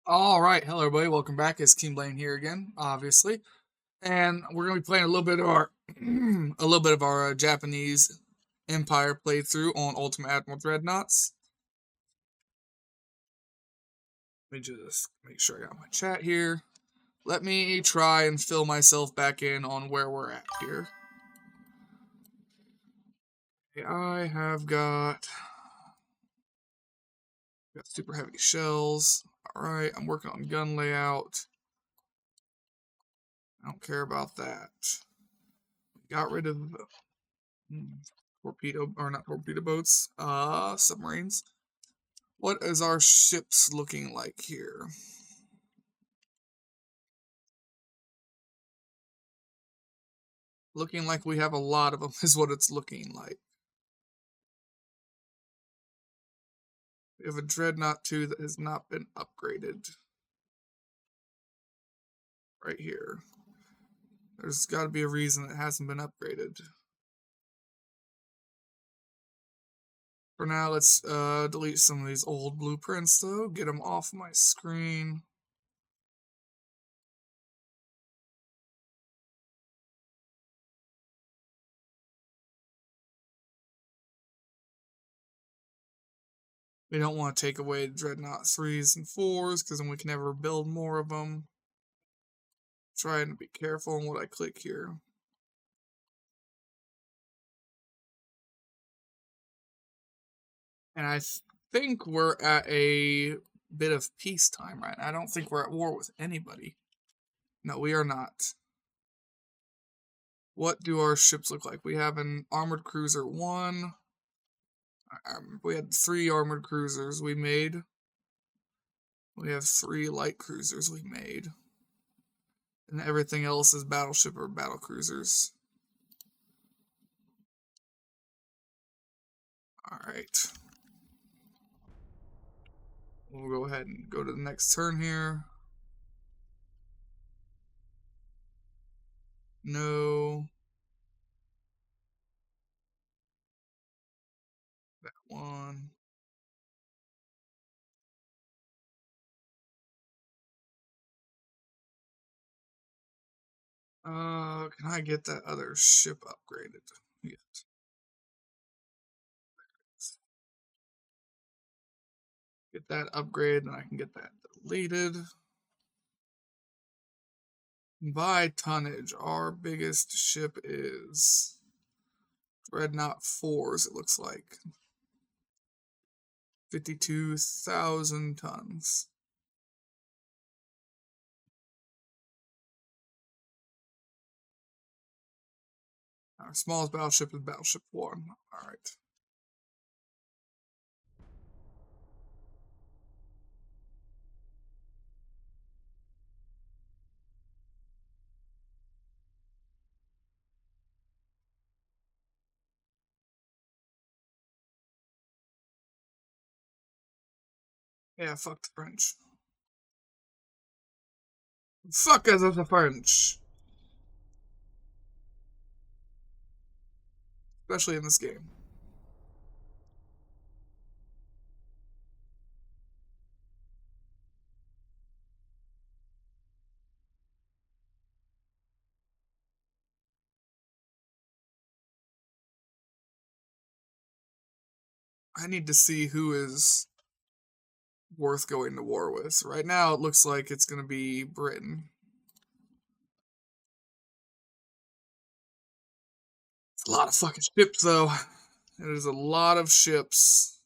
All right, hello everybody. Welcome back. It's King Blaine here again, obviously, and we're gonna be playing a little bit of our Japanese Empire playthrough on Ultimate Admiral Dreadnoughts. Let me just make sure I got my chat here. Let me try and fill myself back in on where we're at here. Okay, I have got super heavy shells. All right, I'm working on gun layout. I don't care about that. Got rid of torpedo boats, submarines. What is our ships looking like here? Looking like we have a lot of them is what it's looking like. We have a Dreadnought 2 that has not been upgraded. Right here. There's got to be a reason it hasn't been upgraded. For now, let's delete some of these old blueprints, though. Get them off my screen. We don't want to take away Dreadnought 3s and 4s, because then we can never build more of them. Trying to be careful on what I click here. And I think we're at a bit of peacetime right now. I don't think we're at war with anybody. No, we are not. What do our ships look like? We have an armored cruiser 1. We had 3 armored cruisers we made. We have 3 light cruisers we made. And everything else is battleship or battle cruisers. Alright. We'll go ahead and go to the next turn here. No. That one. Can I get that other ship upgraded yet? Get that upgrade, and I can get that deleted. By tonnage, our biggest ship is Dreadnought 4s, it looks like. 52,000 tons. Our smallest battleship is Battleship 1. Alright. Yeah, fuck the French. Fuck us the French. Especially in this game. I need to see who is worth going to war with. Right now, it looks like it's going to be Britain. It's a lot of fucking ships, though. There's a lot of ships.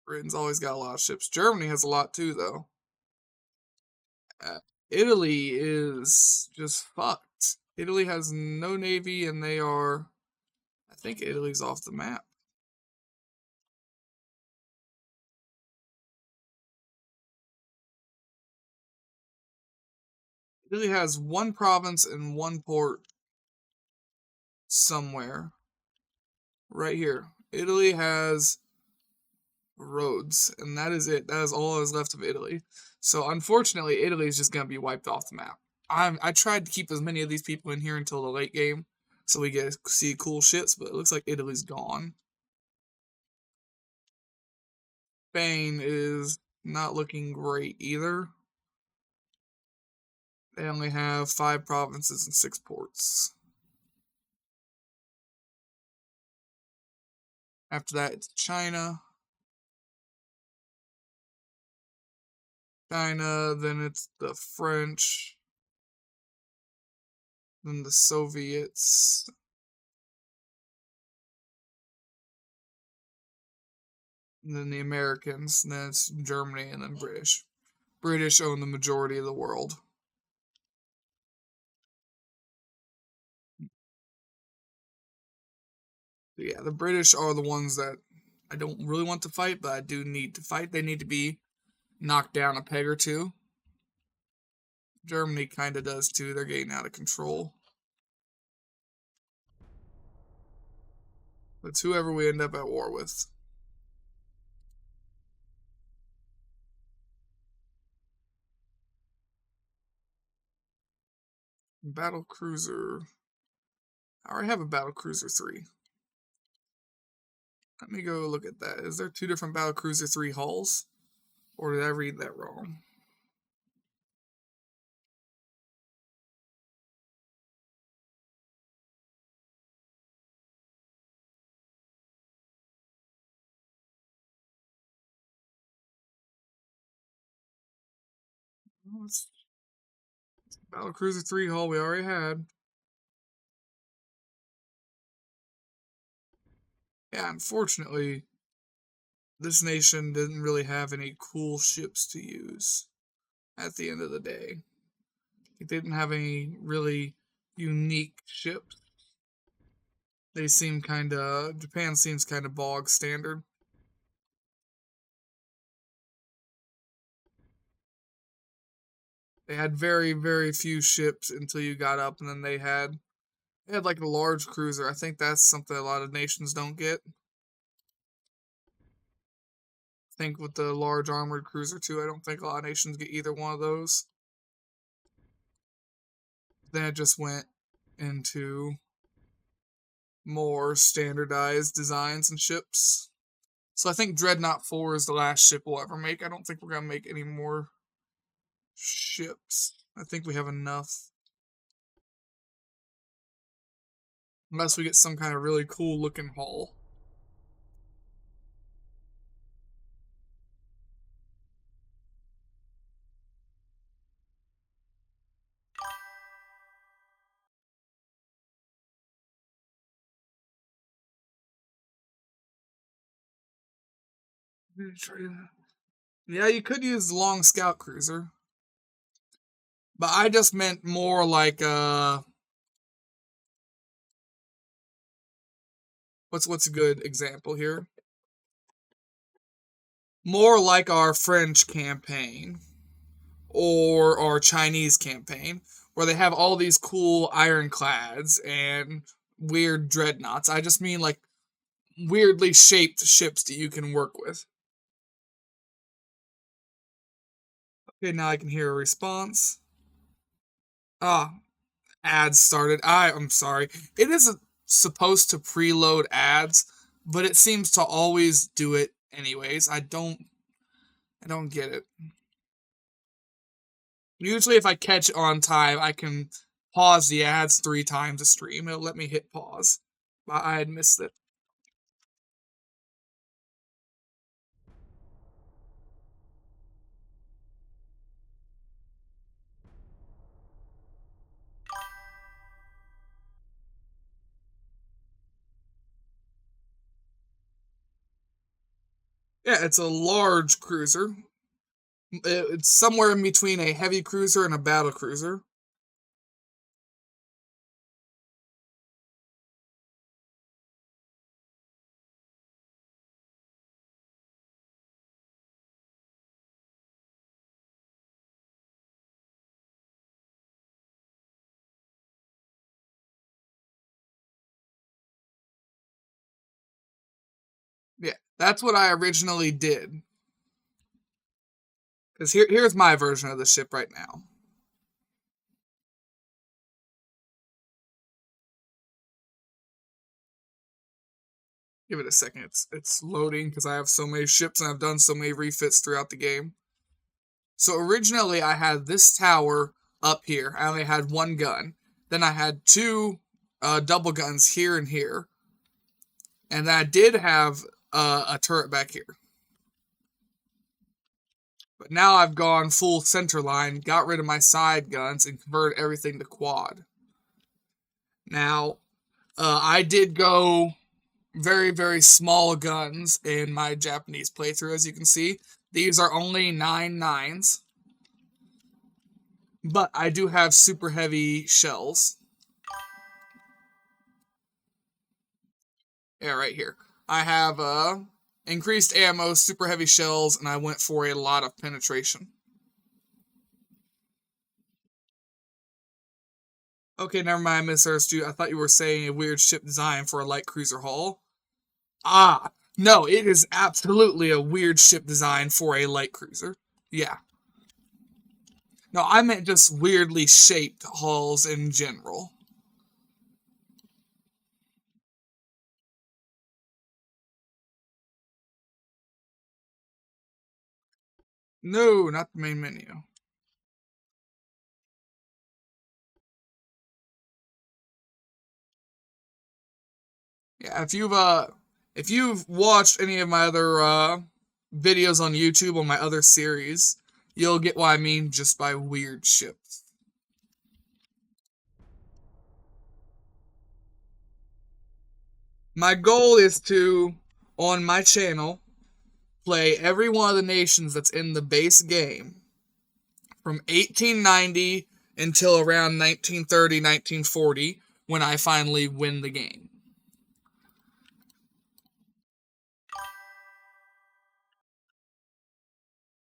Britain's always got a lot of ships. Germany has a lot too, though. Italy is just fucked. Italy has no navy, and they are... I think Italy's off the map. Italy has 1 province and 1 port somewhere. Right here. Italy has roads, and that is it. That is all that is left of Italy. So unfortunately, Italy is just going to be wiped off the map. I tried to keep as many of these people in here until the late game, so we get to see cool shits, but it looks like Italy's gone. Spain is not looking great either. They only have 5 provinces and 6 ports. After that, it's China. Then it's the French. Then the Soviets. And then the Americans. And then it's Germany and then British. British own the majority of the world. Yeah, the British are the ones that I don't really want to fight, but I do need to fight. They need to be knocked down a peg or two. Germany kind of does too. They're getting out of control. It's whoever we end up at war with. Battle cruiser. I already have a battle cruiser 3. Let me go look at that. Is there 2 different battle cruiser 3 hulls? Or did I read that wrong? Battle cruiser 3 hull we already had. Yeah, unfortunately, this nation didn't really have any cool ships to use at the end of the day. It didn't have any really unique ships. They seem Japan seems kind of bog standard. They had very, very few ships until you got up, and then they had like a large cruiser. I think that's something a lot of nations don't get. I think with the large armored cruiser too, I don't think a lot of nations get either one of those. Then it just went into more standardized designs and ships. So I think Dreadnought 4 is the last ship we'll ever make. I don't think we're going to make any more ships. I think we have enough. Unless we get some kind of really cool looking hull. Yeah, you could use the long scout cruiser. But I just meant more like what's a good example here? More like our French campaign or our Chinese campaign, where they have all these cool ironclads and weird dreadnoughts. I just mean like weirdly shaped ships that you can work with. Okay, now I can hear a response. Ah, ads started. I'm sorry. It isn't supposed to preload ads, but it seems to always do it anyways. I don't get it. Usually if I catch it on time, I can pause the ads 3 times a stream. It'll let me hit pause. But I had missed it. Yeah, it's a large cruiser. It's somewhere in between a heavy cruiser and a battle cruiser. Yeah, that's what I originally did. Because here's my version of the ship right now. Give it a second. It's loading because I have so many ships and I've done so many refits throughout the game. So originally I had this tower up here. I only had one gun. Then I had two double guns here and here. And then I did have a turret back here. But now I've gone full center line, got rid of my side guns, and converted everything to quad. Now, I did go very, very small guns in my Japanese playthrough, as you can see. These are only 9.9s. But I do have super heavy shells. Yeah, right here. I have increased ammo, super heavy shells, and I went for a lot of penetration. Okay, never mind, I misunderstood. I thought you were saying a weird ship design for a light cruiser hull. Ah, no, it is absolutely a weird ship design for a light cruiser. Yeah. No, I meant just weirdly shaped hulls in general. No, not the main menu. Yeah, if you've watched any of my other videos on YouTube on my other series, you'll get what I mean just by weird ships. My goal is to, on my channel, play every one of the nations that's in the base game from 1890 until around 1930, 1940, when I finally win the game.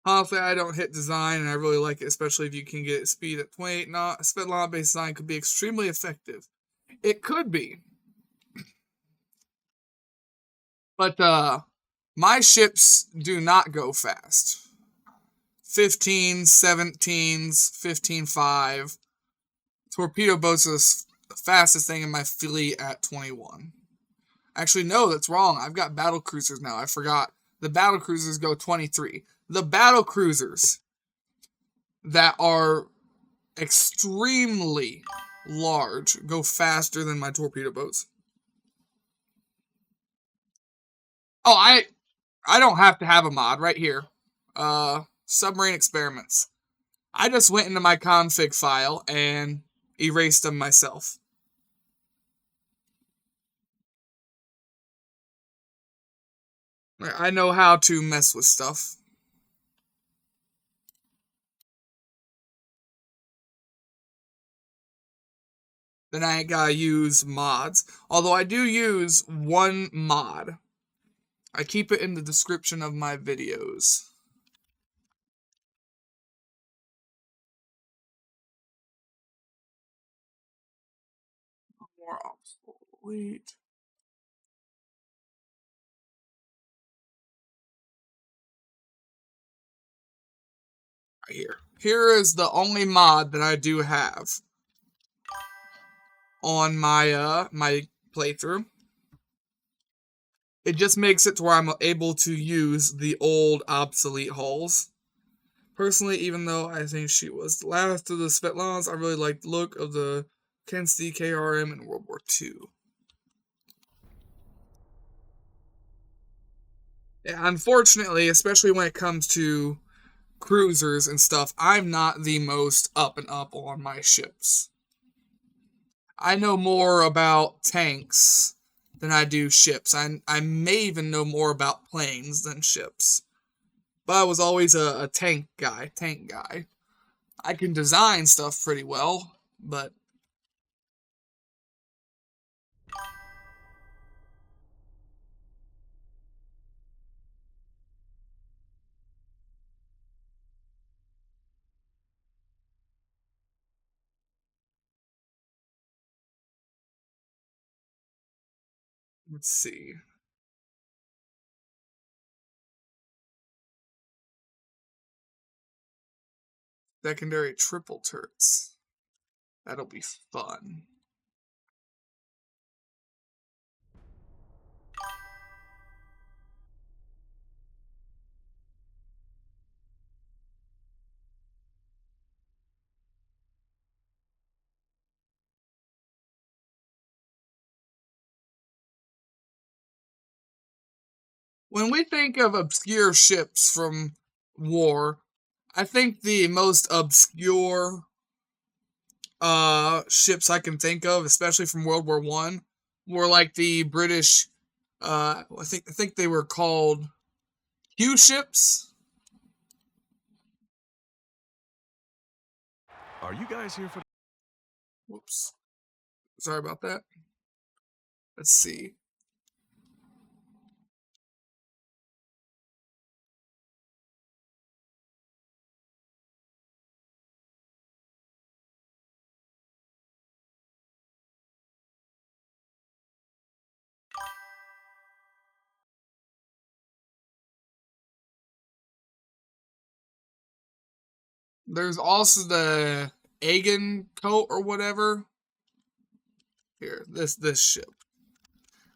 Honestly, I don't hit design, and I really like it, especially if you can get speed at 28 knots. Svetlana-based design could be extremely effective. It could be, but my ships do not go fast. 15, 17s, 15.5. Torpedo boats are the fastest thing in my fleet at 21. Actually, no, that's wrong. I've got battle cruisers now. I forgot. The battle cruisers go 23. The battle cruisers that are extremely large go faster than my torpedo boats. Oh, I don't have to have a mod right here. Submarine experiments. I just went into my config file and erased them myself. I know how to mess with stuff. Then I ain't gotta use mods. Although I do use one mod. I keep it in the description of my videos. More obsolete. Right here. Here is the only mod that I do have on my playthrough. It just makes it to where I'm able to use the old obsolete hulls. Personally, even though I think she was the last of the Svetlanas, I really like the look of the Kensty KRM in World War II. Yeah, unfortunately, especially when it comes to cruisers and stuff, I'm not the most up and up on my ships. I know more about tanks than I do ships. I may even know more about planes than ships. But I was always a tank guy. I can design stuff pretty well, but let's see. Secondary triple turrets. That'll be fun. When we think of obscure ships from war, I think the most obscure ships I can think of, especially from World War One, were like the British. I think they were called Q ships. Are you guys here for? Whoops, sorry about that. Let's see. There's also the Aegon coat or whatever. Here, this ship.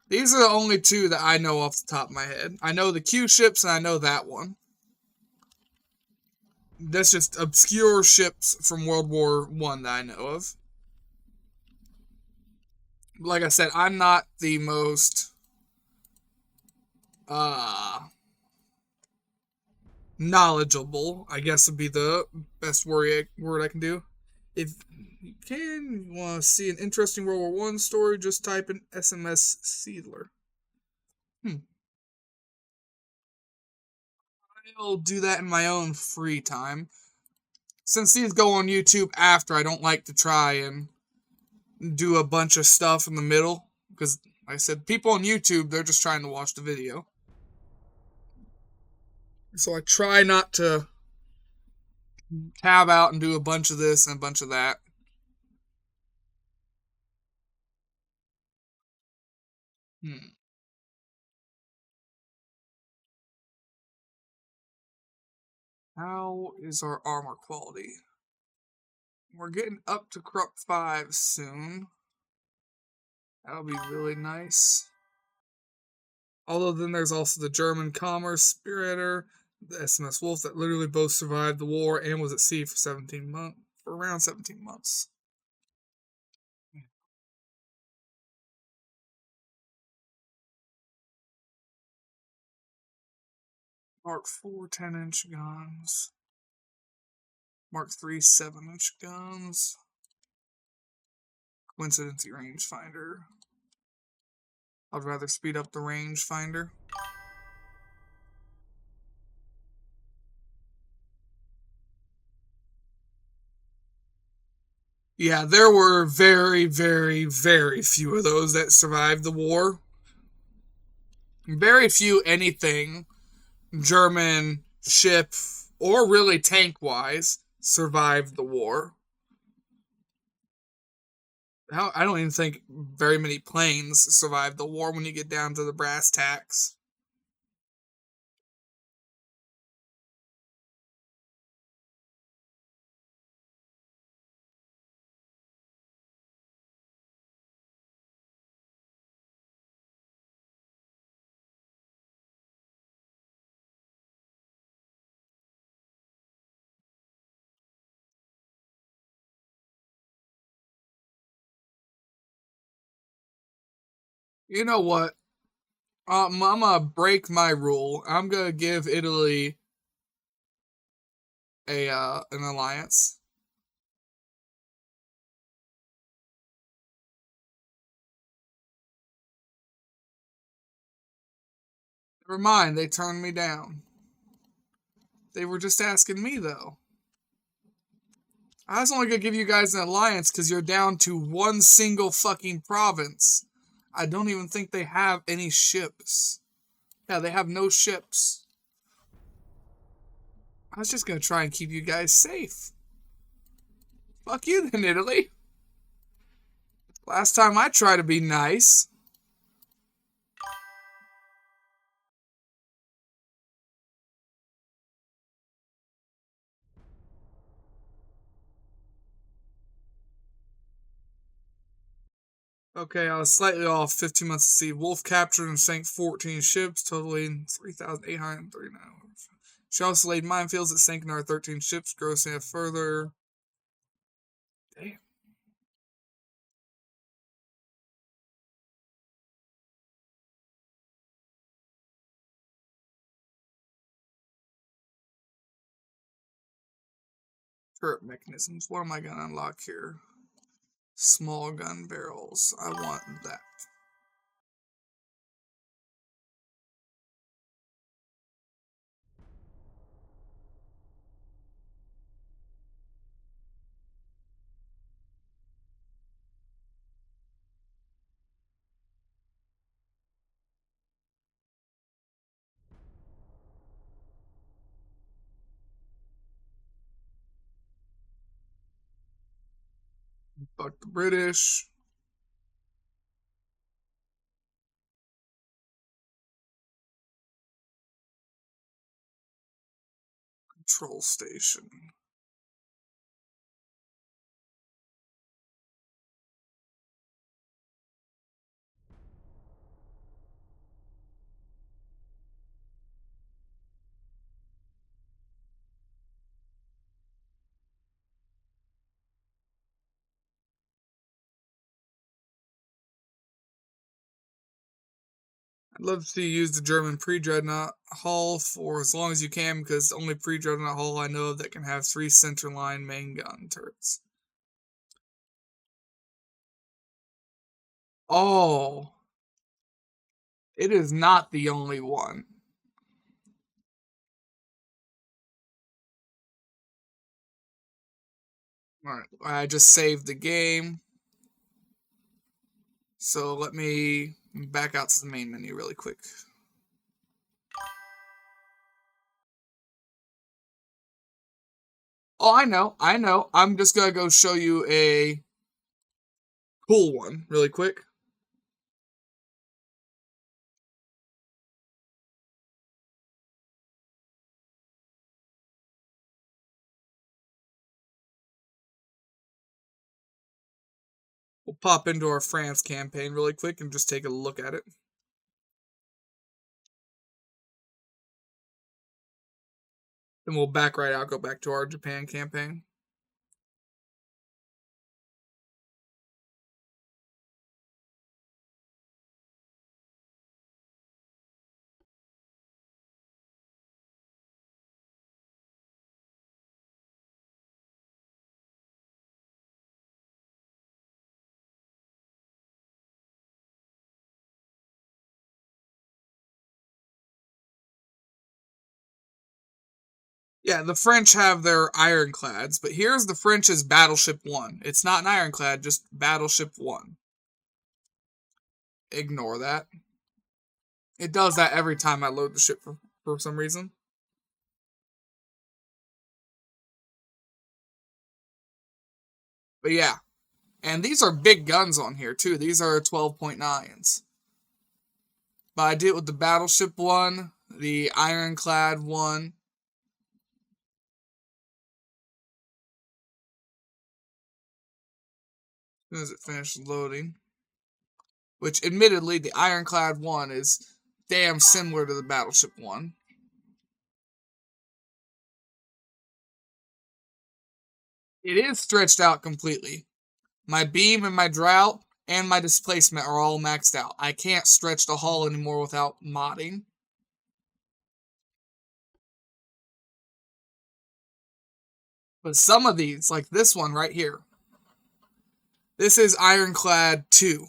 These are the only two that I know off the top of my head. I know the Q ships and I know that one. That's just obscure ships from World War One that I know of. Like I said, I'm not the most uh knowledgeable, I guess would be the best word I can do. If you want to see an interesting World War One story, just type in SMS Seedler. I'll do that in my own free time. Since these go on YouTube after, I don't like to try and do a bunch of stuff in the middle. Because, like I said, people on YouTube, they're just trying to watch the video. So I try not to tab out and do a bunch of this and a bunch of that. Hmm. How is our armor quality? We're getting up to Corrupt 5 soon. That'll be really nice. Although then there's also the German Commerce Spearheader, the SMS Wolf that literally both survived the war and was at sea for 17 months, for around 17 months. Mark 4 10-inch guns. Mark 3 7-inch guns. Coincidency rangefinder. I'd rather speed up the rangefinder. Yeah, there were very, very, very few of those that survived the war. Very few anything German ship or really tank wise survived the war. I don't even think very many planes survived the war when you get down to the brass tacks. You know what? I'm gonna break my rule. I'm gonna give Italy a an alliance. Never mind, they turned me down. They were just asking me though. I was only gonna give you guys an alliance because you're down to one single fucking province. I don't even think they have any ships. Yeah, they have no ships. I was just gonna try and keep you guys safe. Fuck you then, Italy. Last time I tried to be nice. Okay, I was slightly off. 15 months to sea. Wolf captured and sank 14 ships, totaling 3,839 hours. She also laid minefields that sank another 13 ships, grossing a further. Damn. Turret mechanisms. What am I going to unlock here? Small gun barrels. I want that. Fuck the British. Control station. I'd love to see you use the German pre-dreadnought hull for as long as you can, because the only pre-dreadnought hull I know of that can have 3 centerline main gun turrets. Oh, it is not the only one. Alright, I just saved the game. So let me back out to the main menu really quick. Oh, I know. I'm just gonna go show you a cool one really quick. We'll pop into our France campaign really quick and just take a look at it. Then we'll back right out, go back to our Japan campaign. Yeah, the French have their ironclads, but here's the French's Battleship 1. It's not an ironclad, just Battleship 1. Ignore that. It does that every time I load the ship for some reason. But yeah, and these are big guns on here too. These are 12.9s. But I did it with the Battleship 1, the Ironclad 1. As soon as it finishes loading. Which, admittedly, the Ironclad 1 is damn similar to the Battleship 1. It is stretched out completely. My beam and my drought and my displacement are all maxed out. I can't stretch the hull anymore without modding. But some of these, like this one right here, this is Ironclad 2.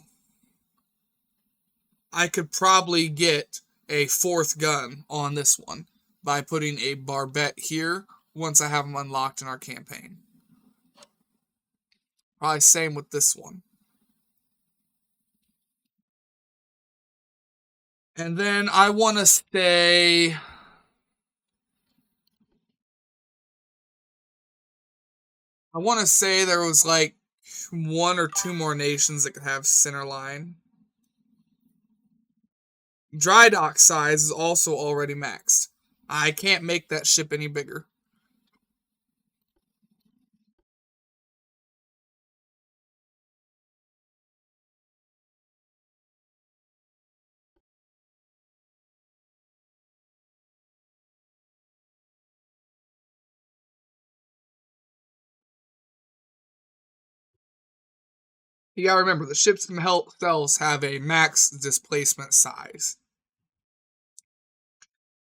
I could probably get a 4th gun on this one by putting a barbette here once I have them unlocked in our campaign. Probably same with this one. And then I want to say... I want to say there was like 1 or 2 more nations that could have center line. Dry dock size is also already maxed. I can't make that ship any bigger. You gotta remember, the ships themselves have a max displacement size.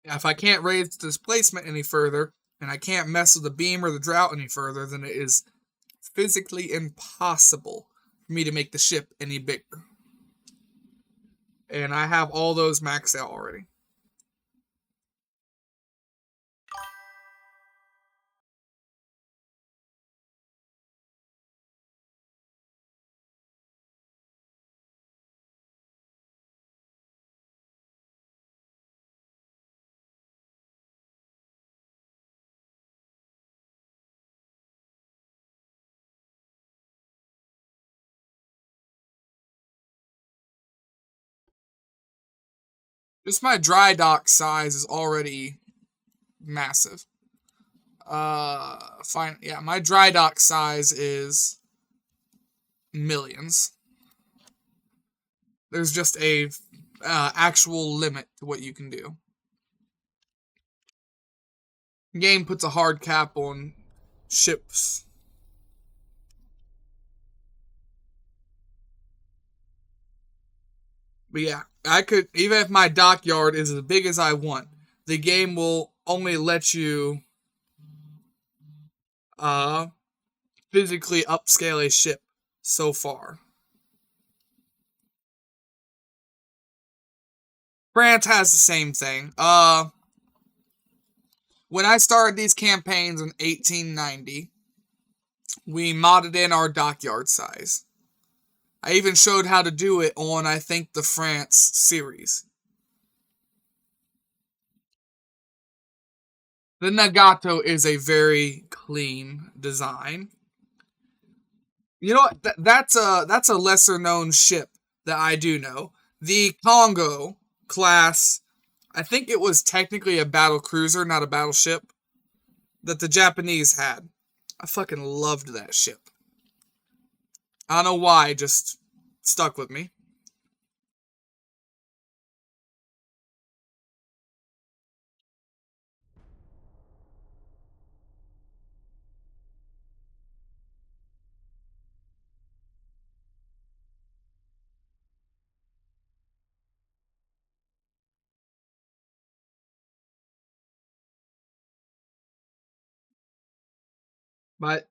If I can't raise the displacement any further, and I can't mess with the beam or the drought any further, then it is physically impossible for me to make the ship any bigger. And I have all those maxed out already. Just my dry dock size is already massive. Fine. Yeah, my dry dock size is millions. There's just a actual limit to what you can do. The game puts a hard cap on ships. But yeah, I could, even if my dockyard is as big as I want, the game will only let you uh physically upscale a ship so far. France has the same thing. When I started these campaigns in 1890, we modded in our dockyard size. I even showed how to do it on, I think, the France series. The Nagato is a very clean design. You know what? That's a lesser known ship that I do know. The Congo class, I think it was technically a battle cruiser, not a battleship, that the Japanese had. I fucking loved that ship. I don't know why, it just stuck with me. But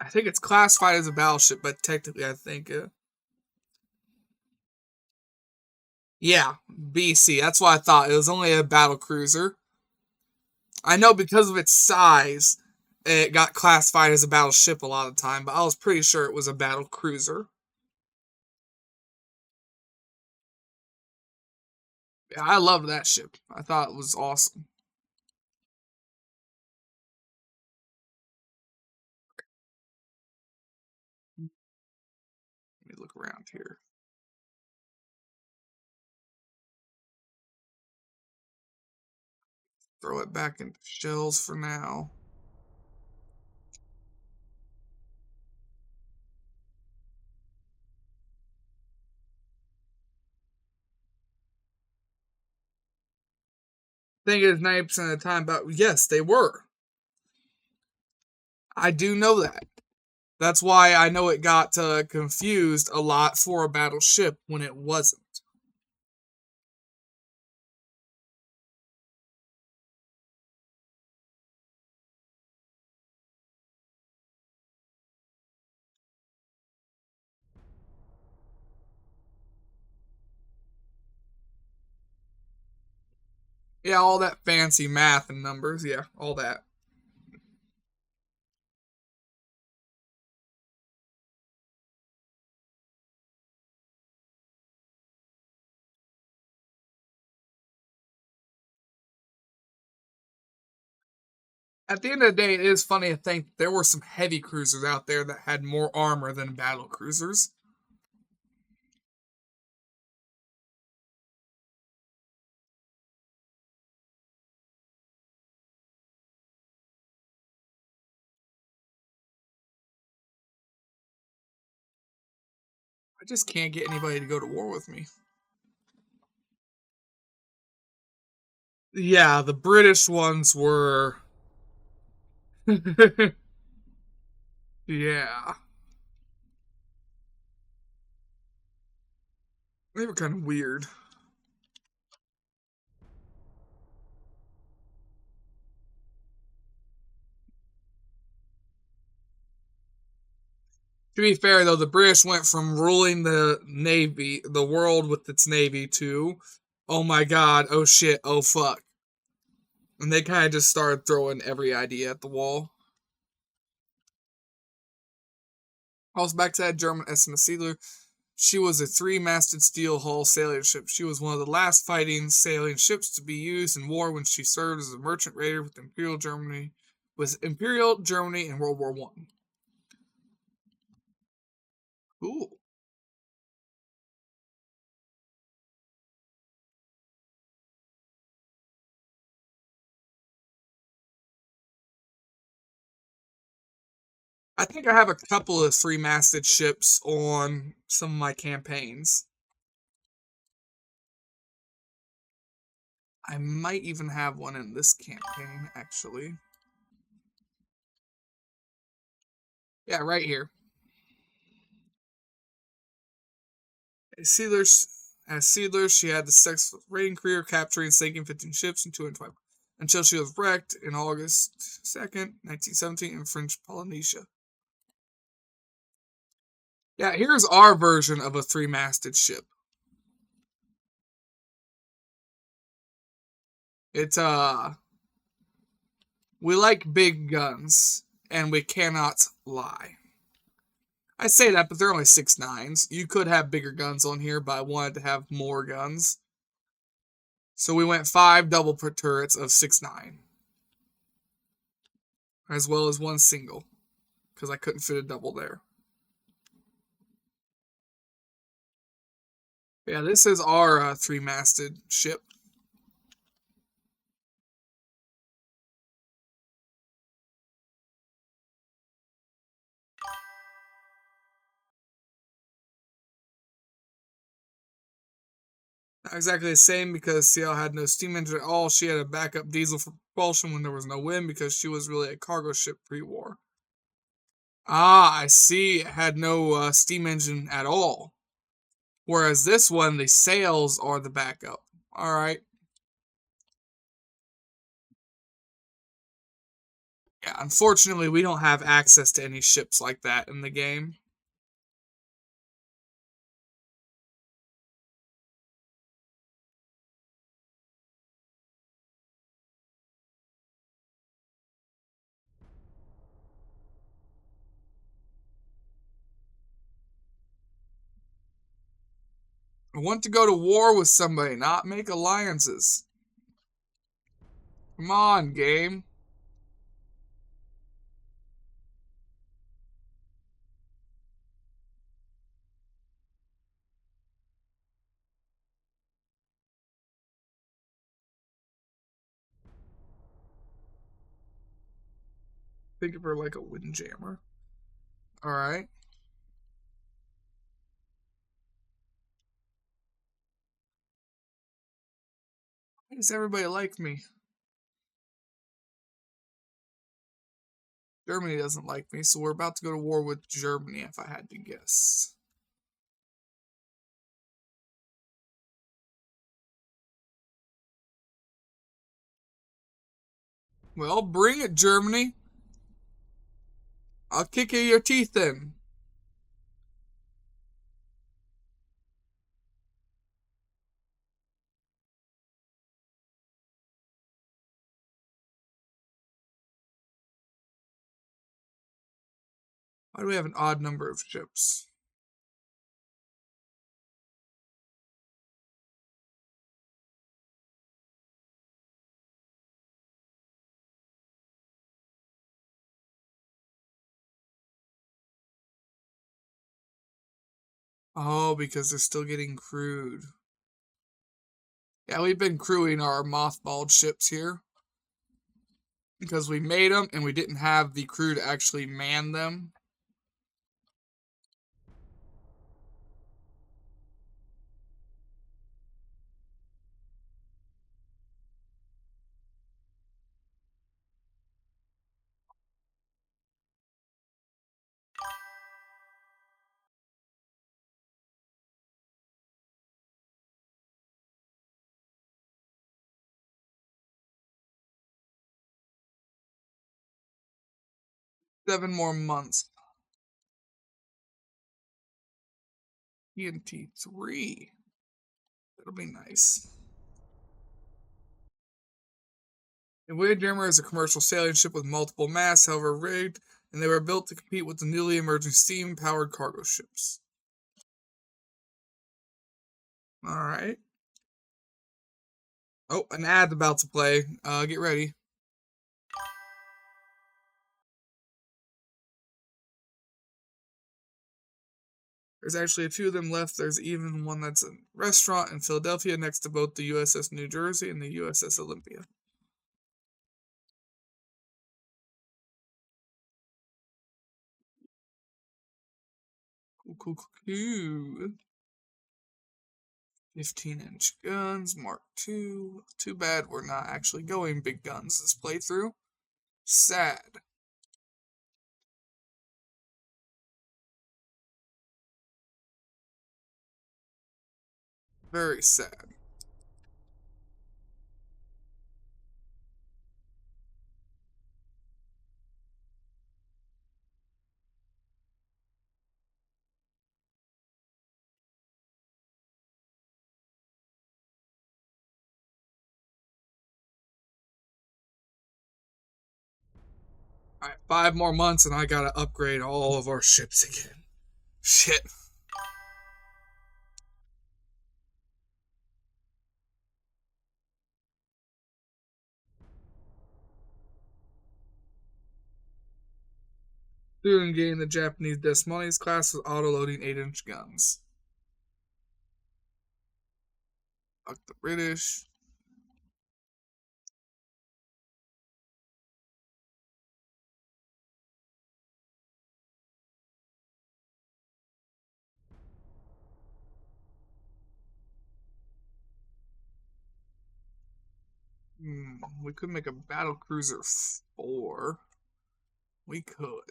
I think it's classified as a battleship, but technically I think yeah, BC. That's what I thought. It was only a battle cruiser. I know because of its size, it got classified as a battleship a lot of the time, but I was pretty sure it was a battle cruiser. Yeah, I loved that ship. I thought it was awesome. Let me look around here. Throw it back into shells for now. I think it is 90% of the time, but yes, they were. I do know that. That's why I know it got confused a lot for a battleship when it wasn't. Yeah, all that fancy math and numbers. Yeah, all that. At the end of the day, it is funny to think there were some heavy cruisers out there that had more armor than battle cruisers. I just can't get anybody to go to war with me. Yeah, the British ones were. Yeah, they were kind of weird. To be fair, though, the British went from ruling the world with its navy to, oh my god, oh shit, oh fuck. And they kind of just started throwing every idea at the wall. Also, back to that German SMS Sealer. She was a three-masted steel hull sailing ship. She was one of the last fighting sailing ships to be used in war when she served as a merchant raider with Imperial Germany in World War One. Cool. I think I have a couple of three-masted ships on some of my campaigns. I might even have one in this campaign, actually. Yeah, right here. As Sealers, she had the successful raiding career, capturing and sinking 15 ships in 205, until she was wrecked in August 2nd, 1917, in French Polynesia. Yeah, here's our version of a three-masted ship. It's we like big guns, and we cannot lie. I say that, but they're only 6.9s. You could have bigger guns on here, but I wanted to have more guns. So we went 5 double turrets of 6.9, as well as one single, because I couldn't fit a double there. Yeah, this is our three-masted ship. Not exactly the same because CL had no steam engine at all. She had a backup diesel for propulsion when there was no wind because she was really a cargo ship pre-war. Ah, I see. It had no steam engine at all. Whereas this one, the sails are the backup. All right. Yeah, unfortunately, we don't have access to any ships like that in the game. I want to go to war with somebody, not make alliances. Come on, game. Think of her like a windjammer. All right. Why does everybody like me? Germany doesn't like me, so we're about to go to war with Germany, if I had to guess. Well, bring it, Germany. I'll kick you your teeth in. Why do we have an odd number of ships? Oh, because they're still getting crewed. Yeah, we've been crewing our mothballed ships here because we made them and we didn't have the crew to actually man them. Seven more months. TNT 3. That'll be nice. The Windjammer is a commercial sailing ship with multiple masts, however rigged, and they were built to compete with the newly emerging steam-powered cargo ships. Alright. Oh, an ad's about to play. Get ready. There's actually a few of them left. There's even one that's a restaurant in Philadelphia next to both the USS New Jersey and the USS Olympia. Cool. 15-inch guns, Mark II. Too bad we're not actually going big guns this playthrough. Sad. Very sad. Alright, 5 more months and I gotta upgrade all of our ships again. Shit. Soon gain the Japanese Desmones class with auto-loading 8-inch guns. Fuck the British. We could make a battle cruiser 4. We could.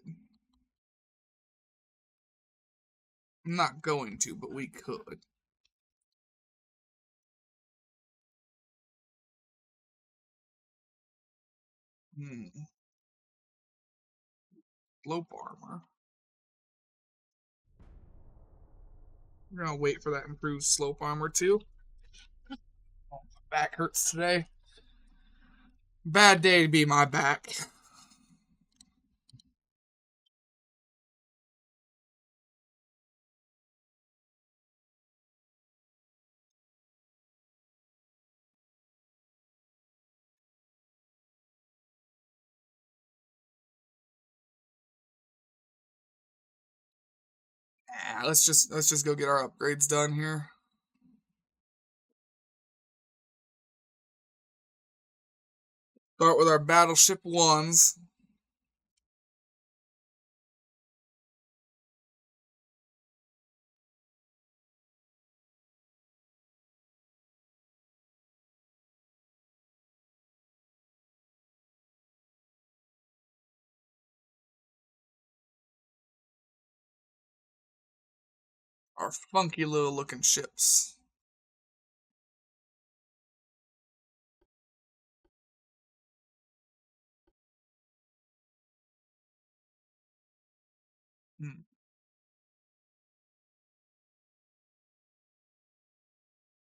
I'm not going to, but we could. Slope armor. We're gonna wait for that improved slope armor too. Oh, my back hurts today. Bad day to be my back. Let's just go get our upgrades done here. Start with our battleship 1s. Our funky little looking ships.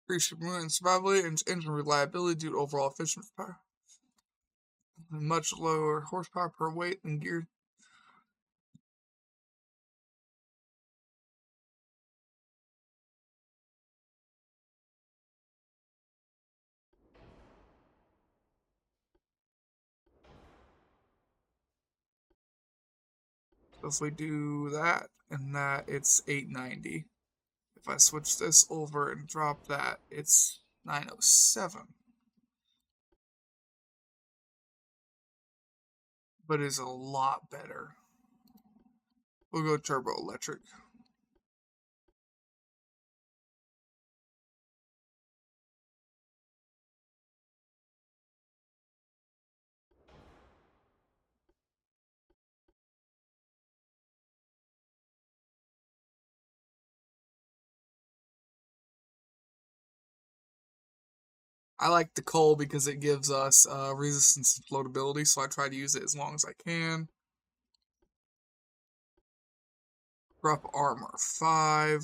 Increase your and survivability and engine reliability due to overall efficient power. Much lower horsepower per weight than geared. So if we do that and that, it's 890. If I switch this over and drop that, it's 907. But it's a lot better. We'll go turbo electric. I like the coal because it gives us resistance and floatability, so I try to use it as long as I can. Prep armor 5.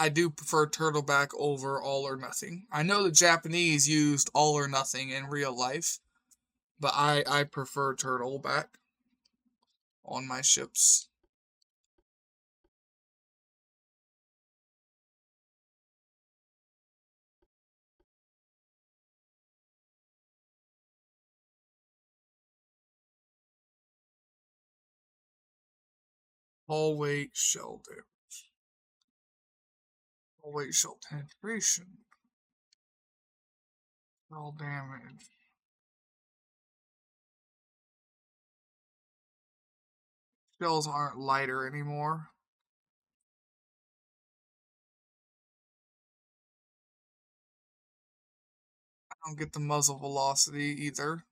I do prefer Turtleback over All or Nothing. I know the Japanese used All or Nothing in real life, but I prefer Turtleback on my ships. Hull weight, shell damage. Hull weight, shell penetration. Shell damage. Shells aren't lighter anymore. I don't get the muzzle velocity either.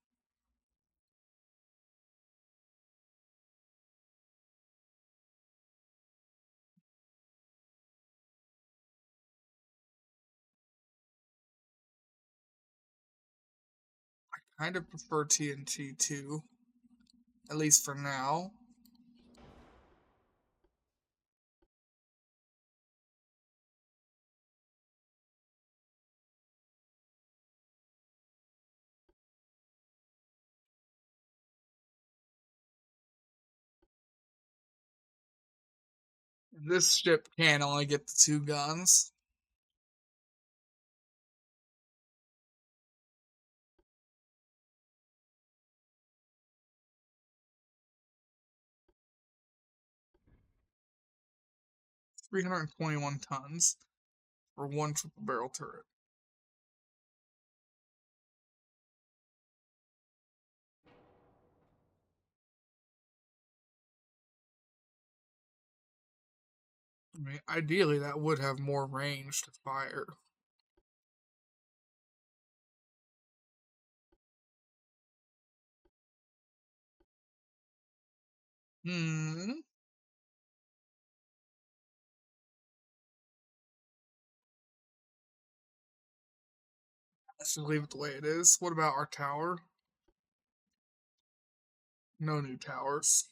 I kind of prefer TNT too, at least for now. This ship can only get the 2 guns. $321 for one triple barrel turret. I mean, ideally that would have more range to fire. Hmm. Let's just leave it the way it is. What about our tower? No new towers.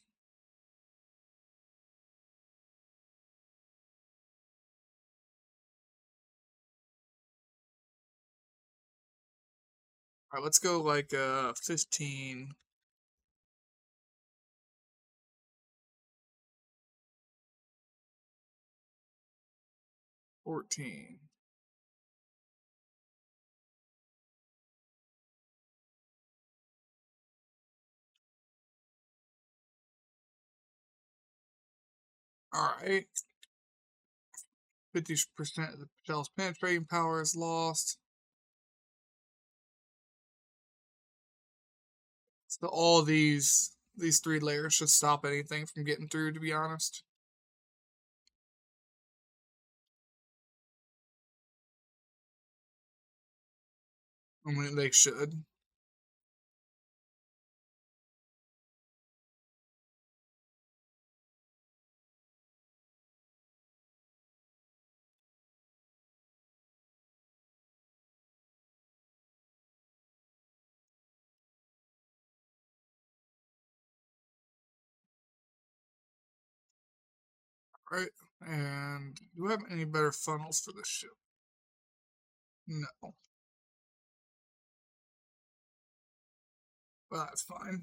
Alright, let's go like 15. $14. Alright. 50% of the shell's penetrating power is lost. So all these 3 layers should stop anything from getting through, to be honest. I mean, they should. Right? And do we have any better funnels for this ship? No. Well, that's fine.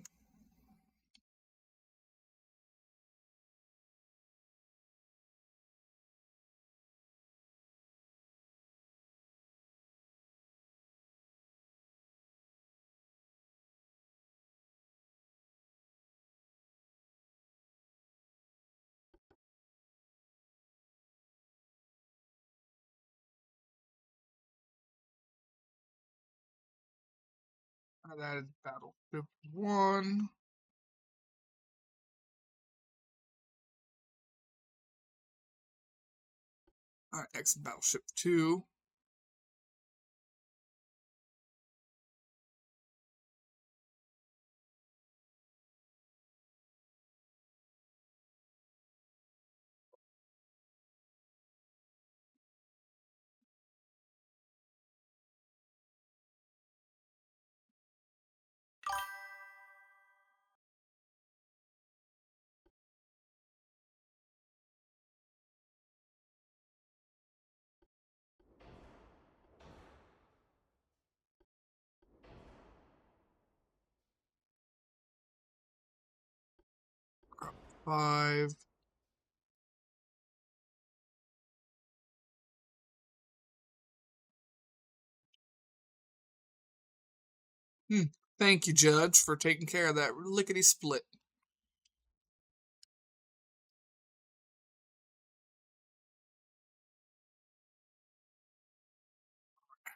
That added Battleship 1. Alright, exit Battleship 2. 5. Thank you, Judge, for taking care of that lickety split.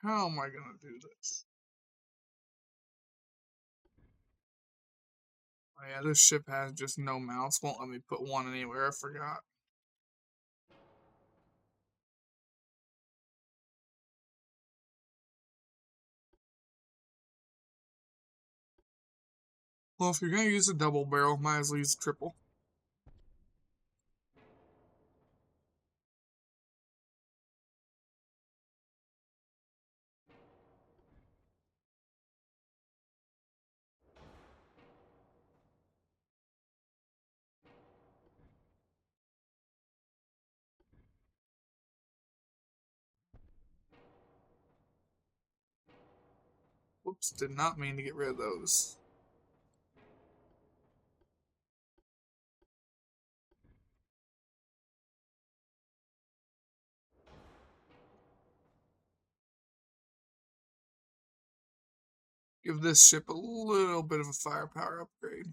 How am I gonna do this? Oh yeah, this ship has just no mounts. Won't let me put one anywhere. I forgot. Well, if you're gonna use a double barrel, might as well use a triple. Whoops, did not mean to get rid of those. Give this ship a little bit of a firepower upgrade.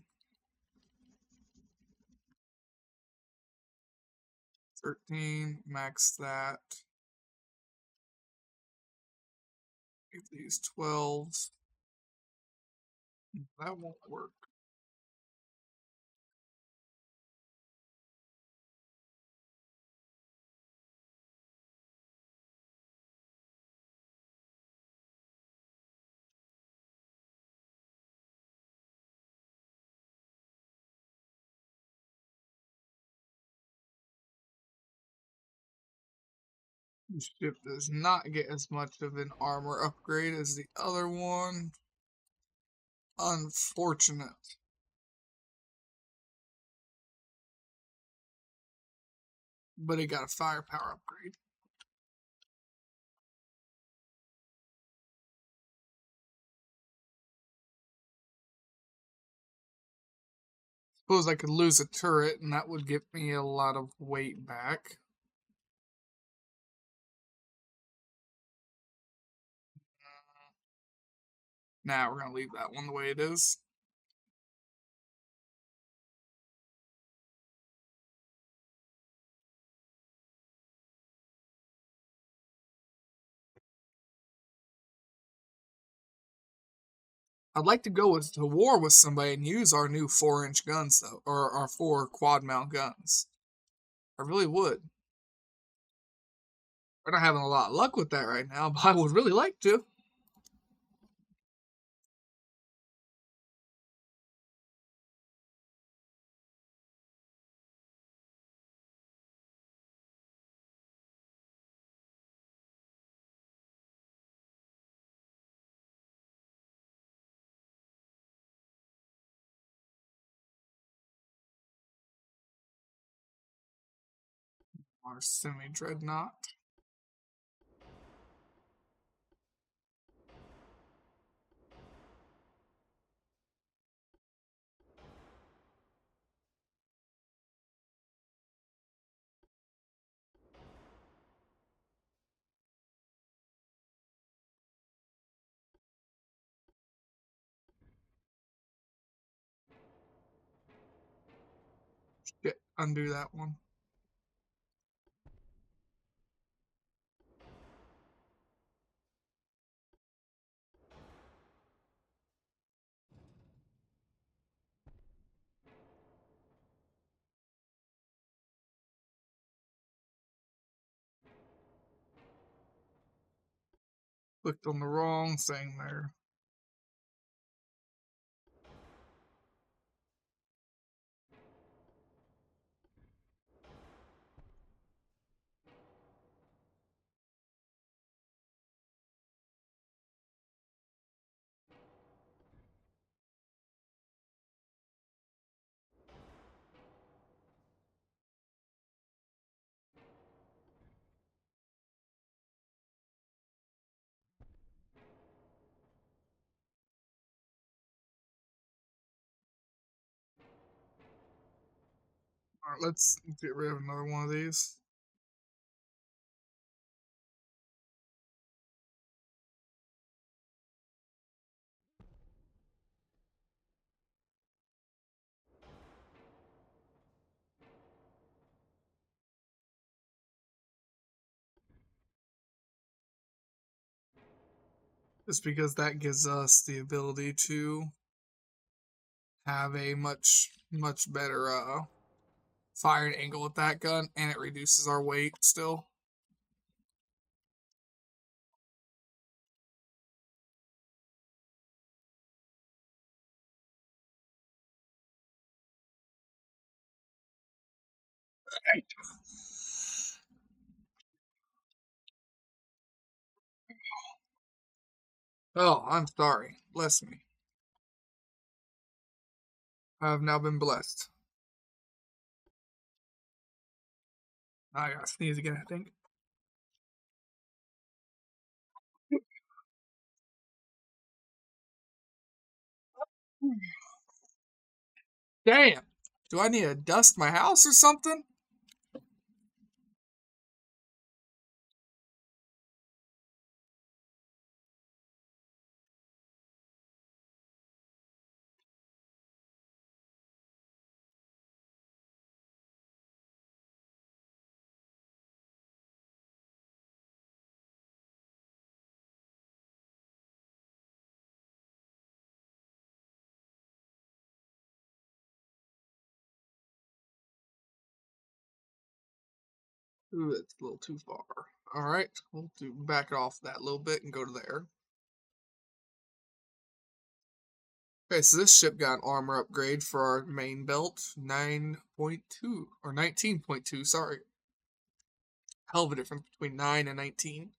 13, max that. Give these 12s. That won't work. This ship does not get as much of an armor upgrade as the other one. Unfortunate. But it got a firepower upgrade. Suppose I could lose a turret and that would give me a lot of weight back. Now we're gonna leave that one the way it is. I'd like to go to war with somebody and use our new 4-inch guns though, or our 4 quad mount guns. I really would. We're not having a lot of luck with that right now, but I would really like to. Our semi dreadnought. Shit, undo that one. Clicked on the wrong thing there. Alright, let's get rid of another one of these. Just because that gives us the ability to have a much better firing angle with that gun, and it reduces our weight still. Oh, I'm sorry. Bless me. I have now been blessed. I gotta sneeze again, I think. Damn. Do I need to dust my house or something? Ooh, it's a little too far. Alright, we'll back it off that little bit and go to there. Okay, so this ship got an armor upgrade for our main belt, 9.2, or 19.2, sorry. Hell of a difference between 9 and 19.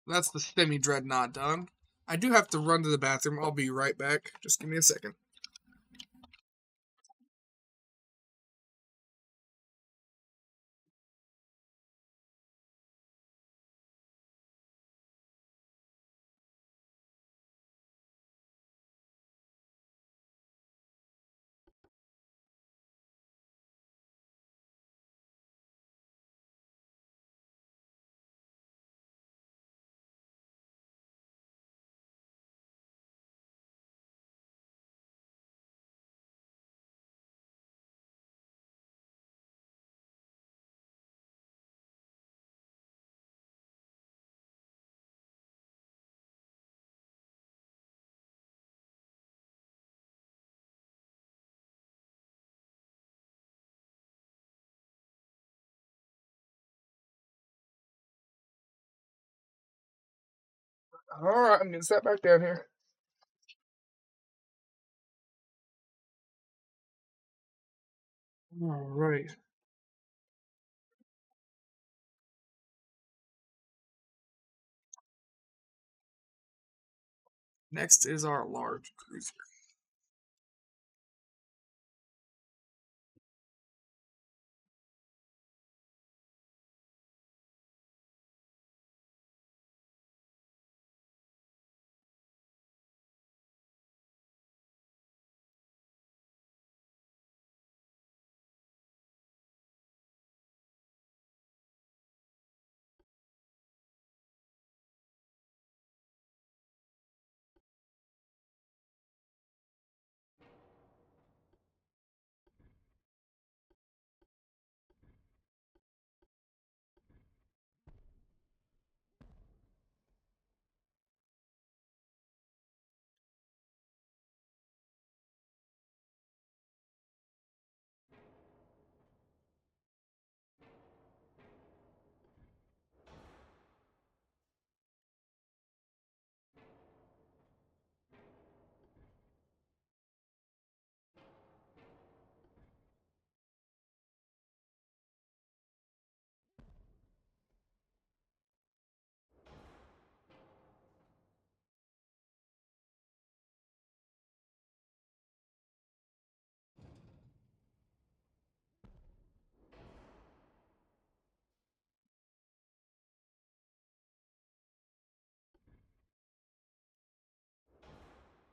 That's the semi dreadnought done. I do have to run to the bathroom. I'll be right back. Just give me a second. Alright, I'm getting set back down here. Alright. Next is our large cruiser.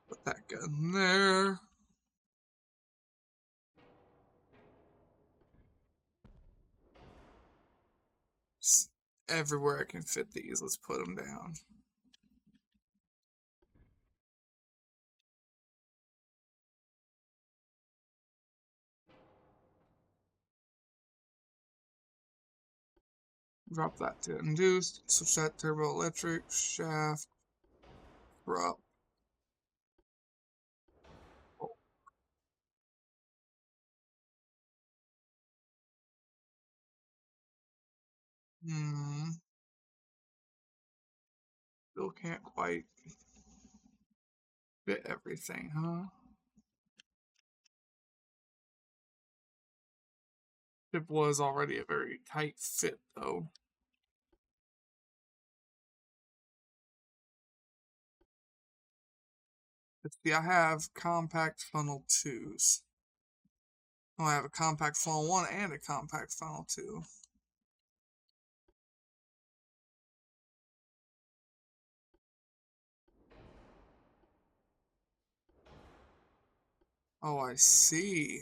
Put that gun there. everywhere I can fit these. Let's put them down. Drop that to induced. Switch that turbo electric. Shaft. Drop. Still can't quite fit everything, huh? It was already a very tight fit, though. Let's see, I have compact funnel 2s. Oh, I have a compact funnel 1 and a compact funnel 2. Oh, I see.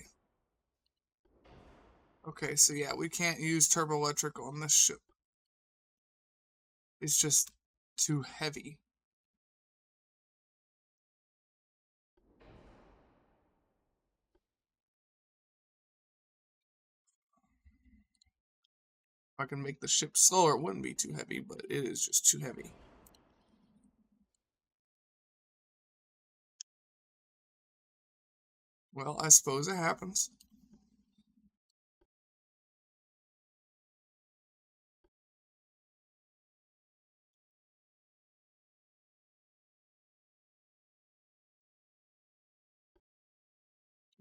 Okay, so yeah, we can't use turbo electric on this ship. It's just too heavy. If I can make the ship slower, it wouldn't be too heavy, but it is just too heavy. Well, I suppose it happens.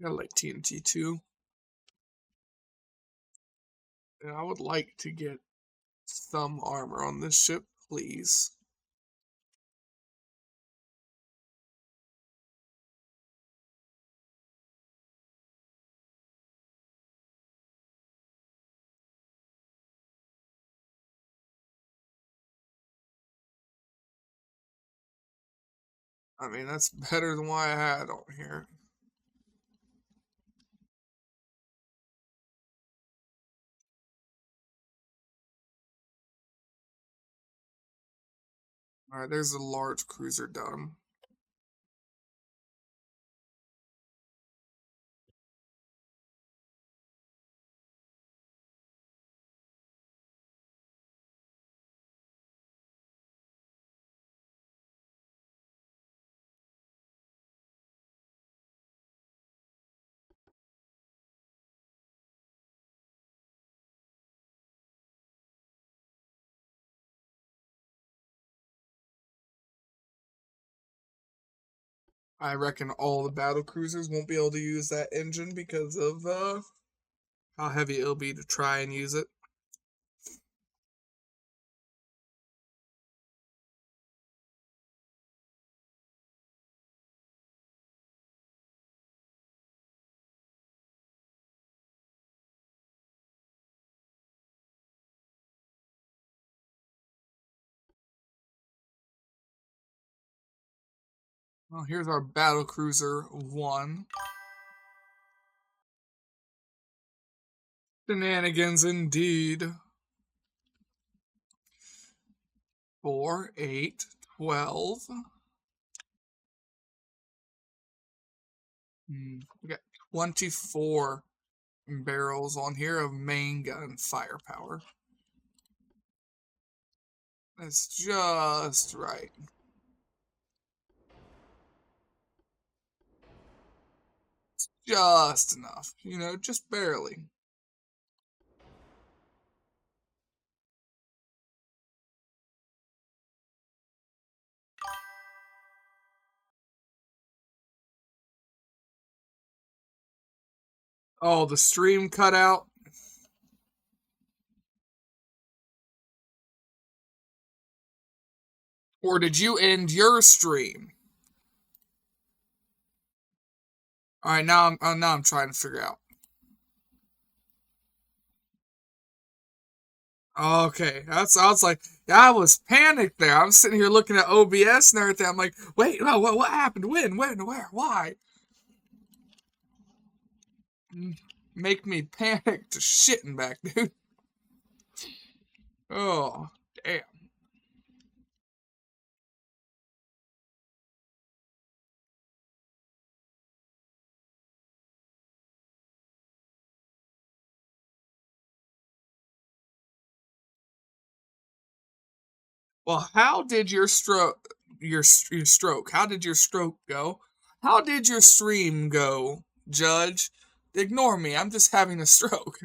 I like TNT too. And I would like to get some armor on this ship, please. I mean, that's better than what I had on here. Alright, there's a large cruiser done. I reckon all the battle cruisers won't be able to use that engine because of how heavy it'll be to try and use it. Well, here's our battle cruiser 1. Shenanigans indeed. 4, 8, 12. We got 24 barrels on here of main gun firepower. That's just right. Just enough, you know, just barely. Oh, the stream cut out. Or did you end your stream? All right, now I'm trying to figure out. Okay, I was like, I was panicked there. I'm sitting here looking at OBS and everything. I'm like, wait, no, what happened? When, where, why? Make me panic to shitting back, dude. Oh, damn. Well, how did your stroke? How did your stroke go? How did your stream go, Judge? Ignore me. I'm just having a stroke.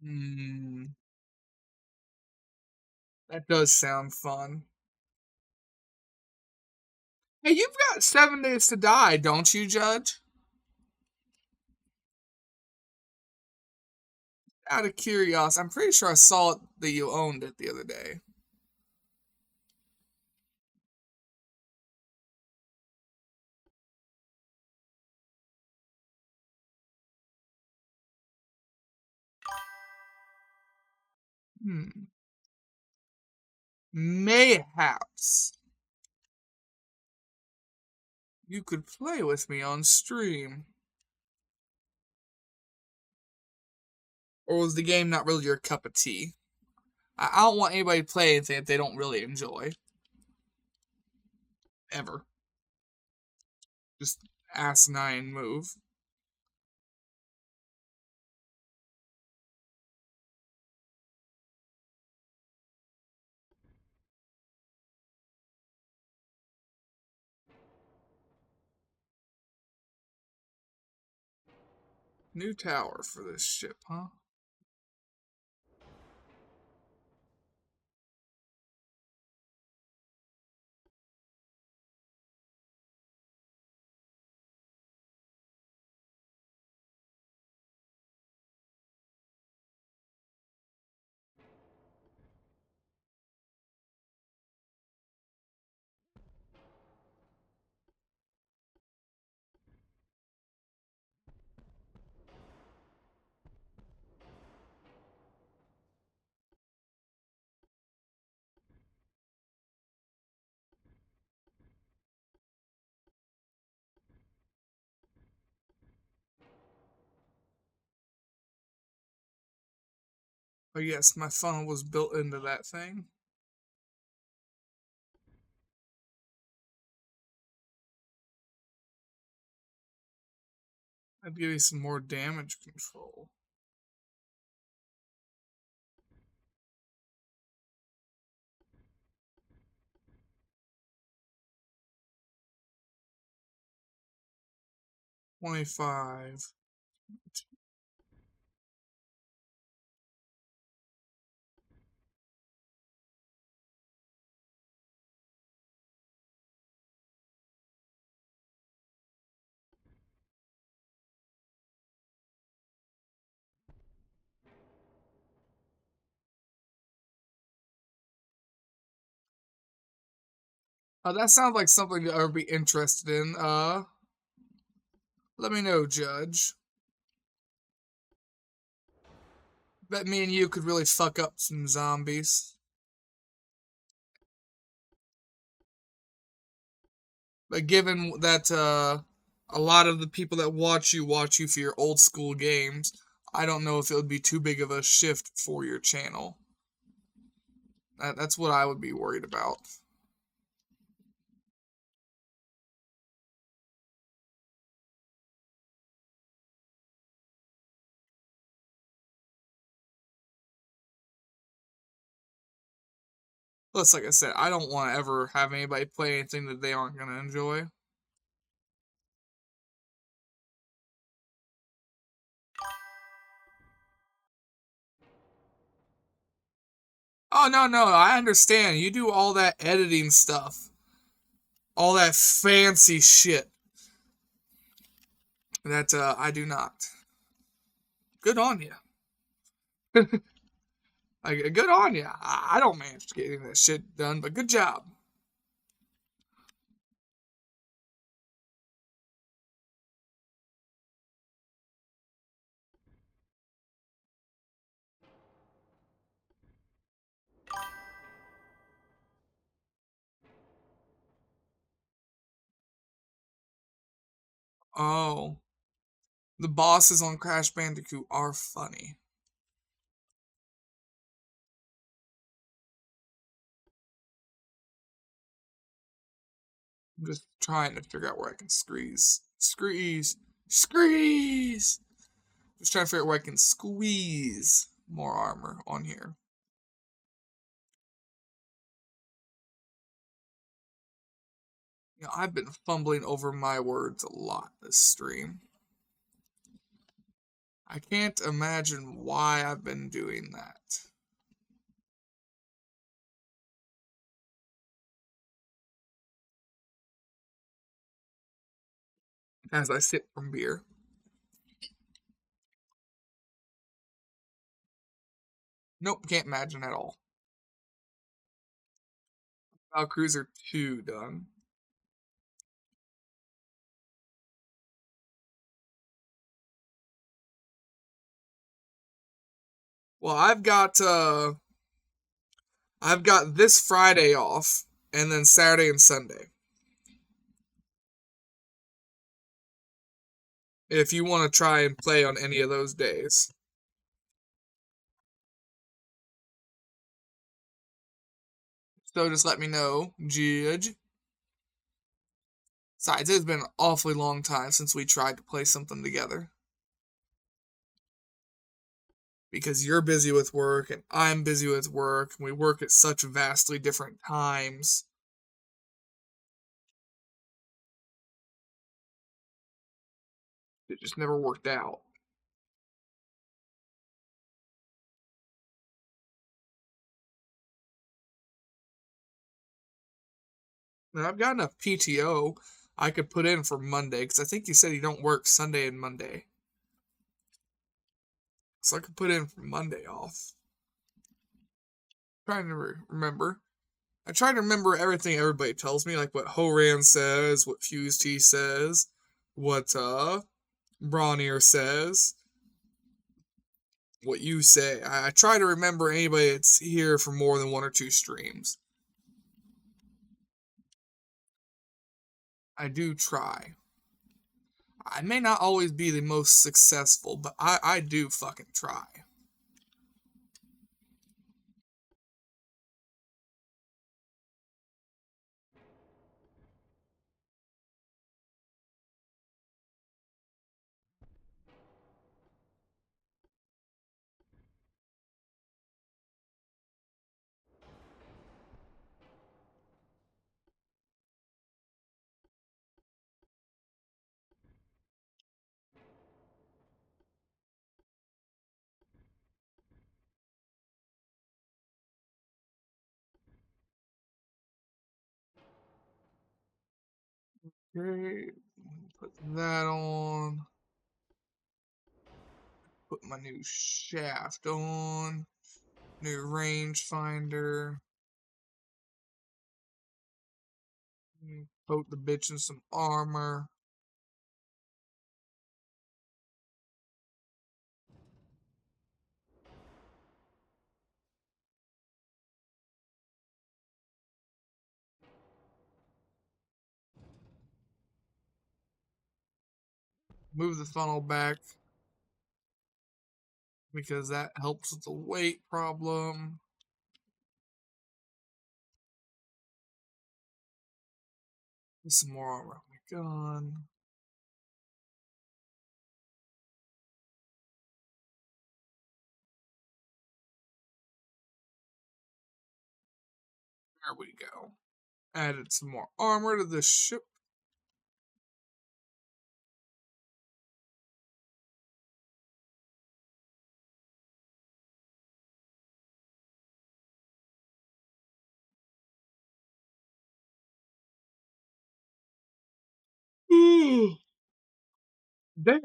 Hmm, that does sound fun. Hey, you've got 7 days to die, don't you, Judge? Out of curiosity, I'm pretty sure I saw it that you owned it the other day. Hmm. Mayhaps you could play with me on stream. Or was the game not really your cup of tea? I don't want anybody to play anything that they don't really enjoy. Ever. Just asinine move. New tower for this ship, huh? Oh yes, my funnel was built into that thing. I'd give you some more damage control. $25. That sounds like something I would be interested in. Let me know, Judge. Bet me and you could really fuck up some zombies. But given that a lot of the people that watch you for your old school games, I don't know if it would be too big of a shift for your channel. That's what I would be worried about. Plus, like I said, I don't want to ever have anybody play anything that they aren't going to enjoy. Oh, no, no, I understand. You do all that editing stuff, all that fancy shit that I do not. Good on you. Like, good on you. I don't manage to get any of that shit done, but good job. Oh, the bosses on Crash Bandicoot are funny. I'm just trying to figure out where I can squeeze. Just trying to figure out where I can squeeze more armor on here. You know, I've been fumbling over my words a lot this stream. I can't imagine why I've been doing that. As I sip from beer. Nope, can't imagine at all. Cruiser 2 done. Well, I've got this Friday off and then Saturday and Sunday. If you want to try and play on any of those days. So just let me know, Judge. Besides, it's been an awfully long time since we tried to play something together. Because you're busy with work and I'm busy with work, and we work at such vastly different times. It just never worked out. And I've got enough PTO I could put in for Monday, because I think you said you don't work Sunday and Monday. So I could put in for Monday off. Trying to remember. I try to remember everything everybody tells me, like what Horan says, what Fuse T says, what Bronnier says, what you say. I try to remember anybody that's here for more than one or two streams. I do try. I may not always be the most successful, but I do fucking try. Okay, put that on. Put my new shaft on. New rangefinder. Coat the bitch in some armor. Move the funnel back because that helps with the weight problem. Some more armor on my gun. There we go. Added some more armor to this ship. Damn,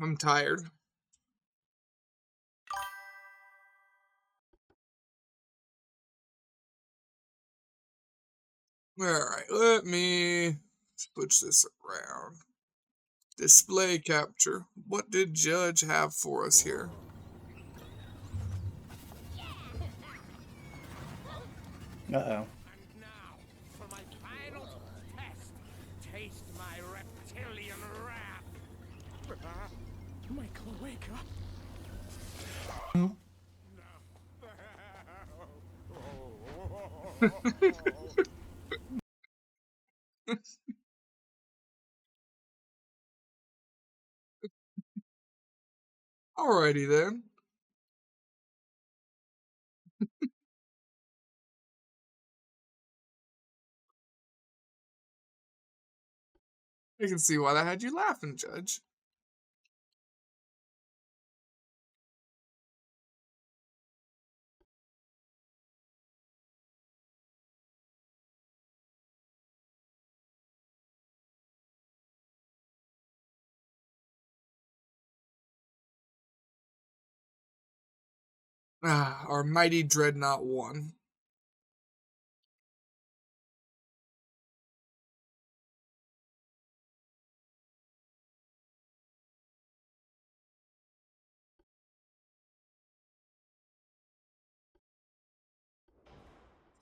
I'm tired. Alright, let me switch this around. Display capture. What did Judge have for us here? Uh-oh. And now, for my final test, taste my reptilian wrath. Michael, wake up. No. Alrighty then. I can see why that had you laughing, Judge. Ah, our mighty Dreadnought won.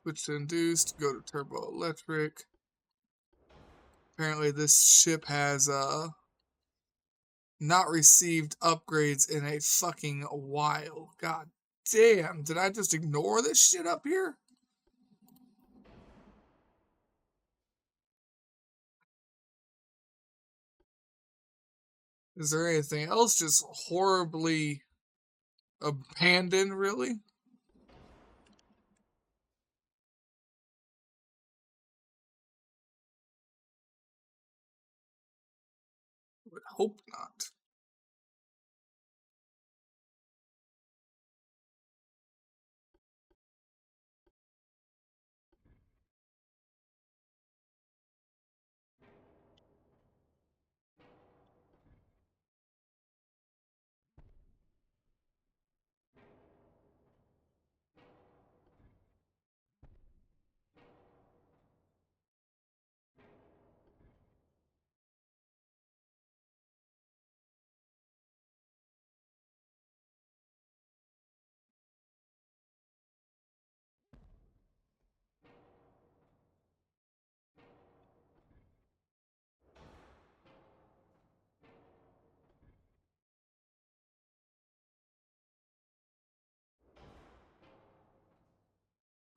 Switch to induced, go to turbo electric. Apparently this ship has not received upgrades in a fucking while. God damn, did I just ignore this shit up here? Is there anything else just horribly abandoned, really? I would hope not.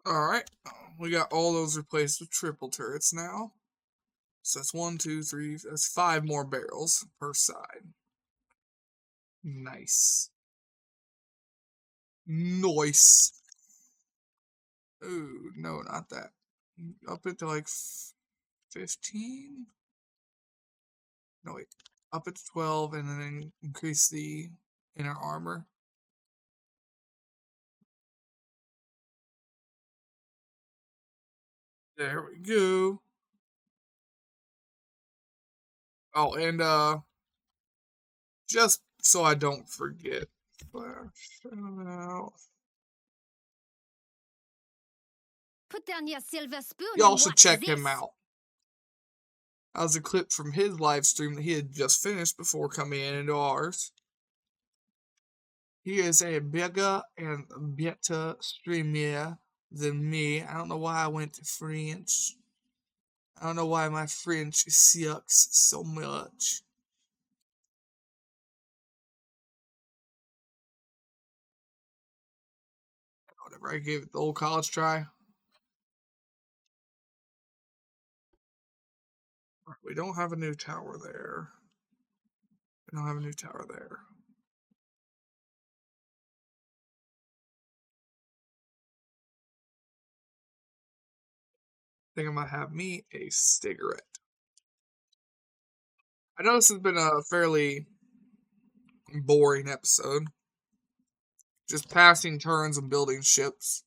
Alright, we got all those replaced with triple turrets now. So that's 1, 2, 3, that's 5 more barrels per side. Nice. Nice. Ooh, no, not that. Up it to like 15? No, wait. Up it to 12 and then increase the inner armor. There we go. Oh, and just so I don't forget. Put down your silver spoon. Y'all should check him out. That was a clip from his live stream that he had just finished before coming into ours. He is a bigger and better streamer than me. I don't know why I went to French. I don't know why my French sucks so much. Whatever, I gave it the old college try. We don't have a new tower there. We don't have a new tower there. I think I might have me a cigarette. I know this has been a fairly boring episode. Just passing turns and building ships.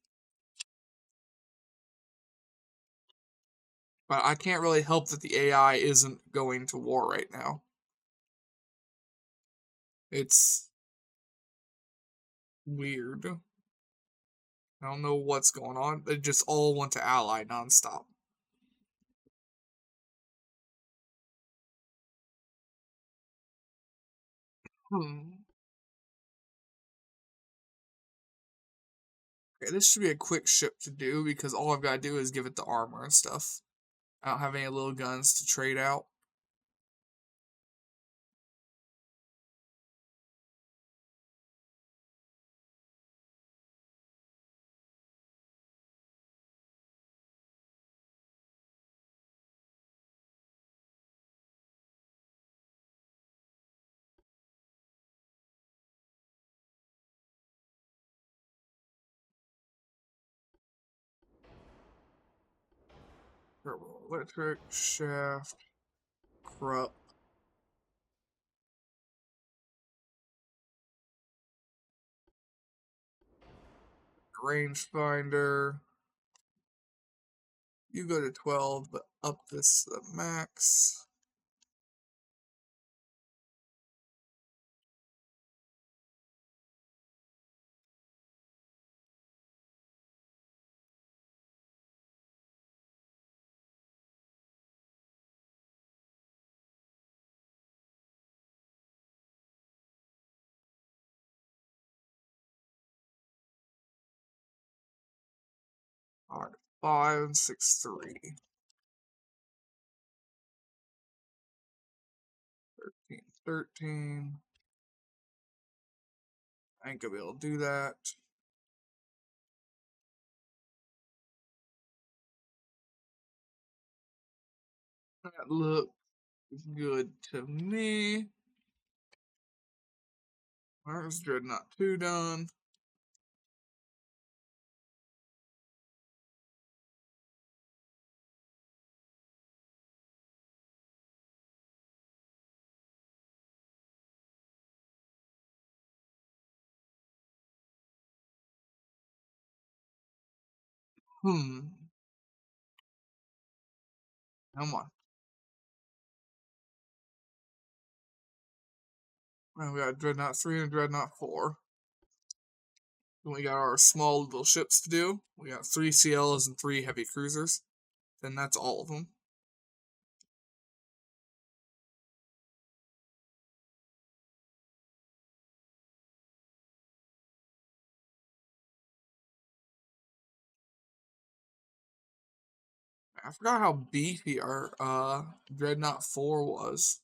But I can't really help that the AI isn't going to war right now. It's weird. I don't know what's going on. They just all want to ally nonstop. Hmm. Okay, this should be a quick ship to do because all I've got to do is give it the armor and stuff. I don't have any little guns to trade out. Turbo electric, shaft, corrupt, rangefinder. You go to 12, but up this to the max. Alright, 5 and 6, 3. 13, 13. I ain't gonna be able to do that. That looks good to me. There's Dreadnought 2 done. Come on. And we got Dreadnought 3 and Dreadnought 4. Then we got our small little ships to do. We got 3 CLs and 3 heavy cruisers. Then that's all of them. I forgot how beefy our Dreadnought 4 was.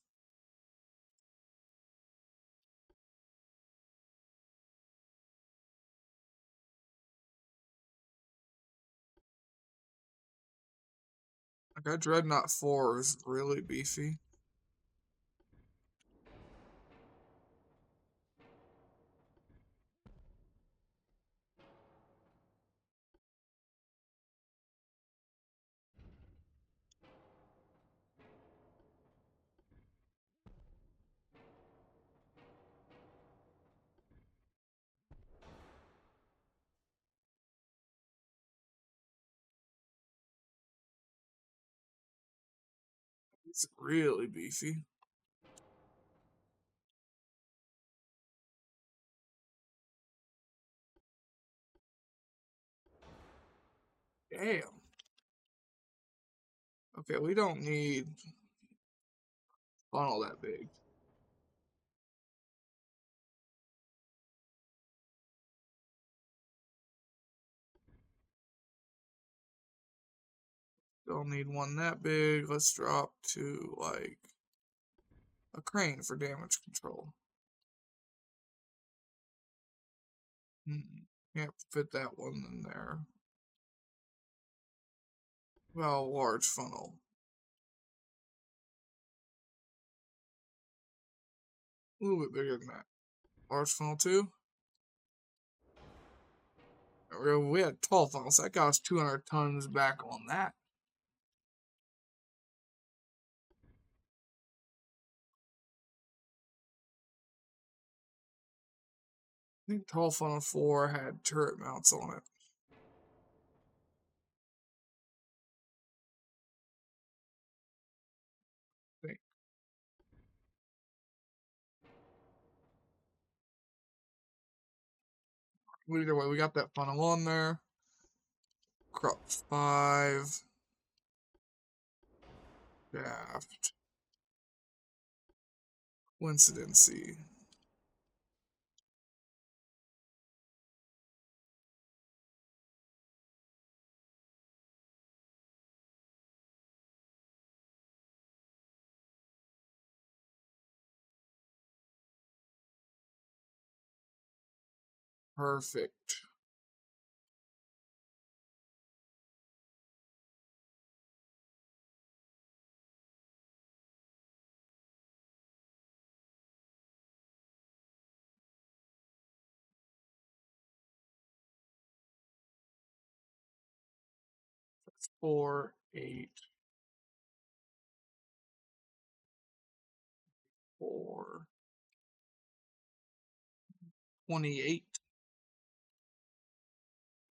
Like our Dreadnought 4 is really beefy. It's really beefy. Damn. Okay, we don't need funnel that big. Don't need one that big. Let's drop to like a crane for damage control. Can't fit that one in there. Well, large funnel. A little bit bigger than that. Large funnel too. We had 12 funnels. That got us 200 tons back on that. I think 12 funnel 4 had turret mounts on it. I think. Either way, we got that funnel on there. Corrupt 5. Shaft. Coincidency. Perfect. That's 4, 8, 4, 28.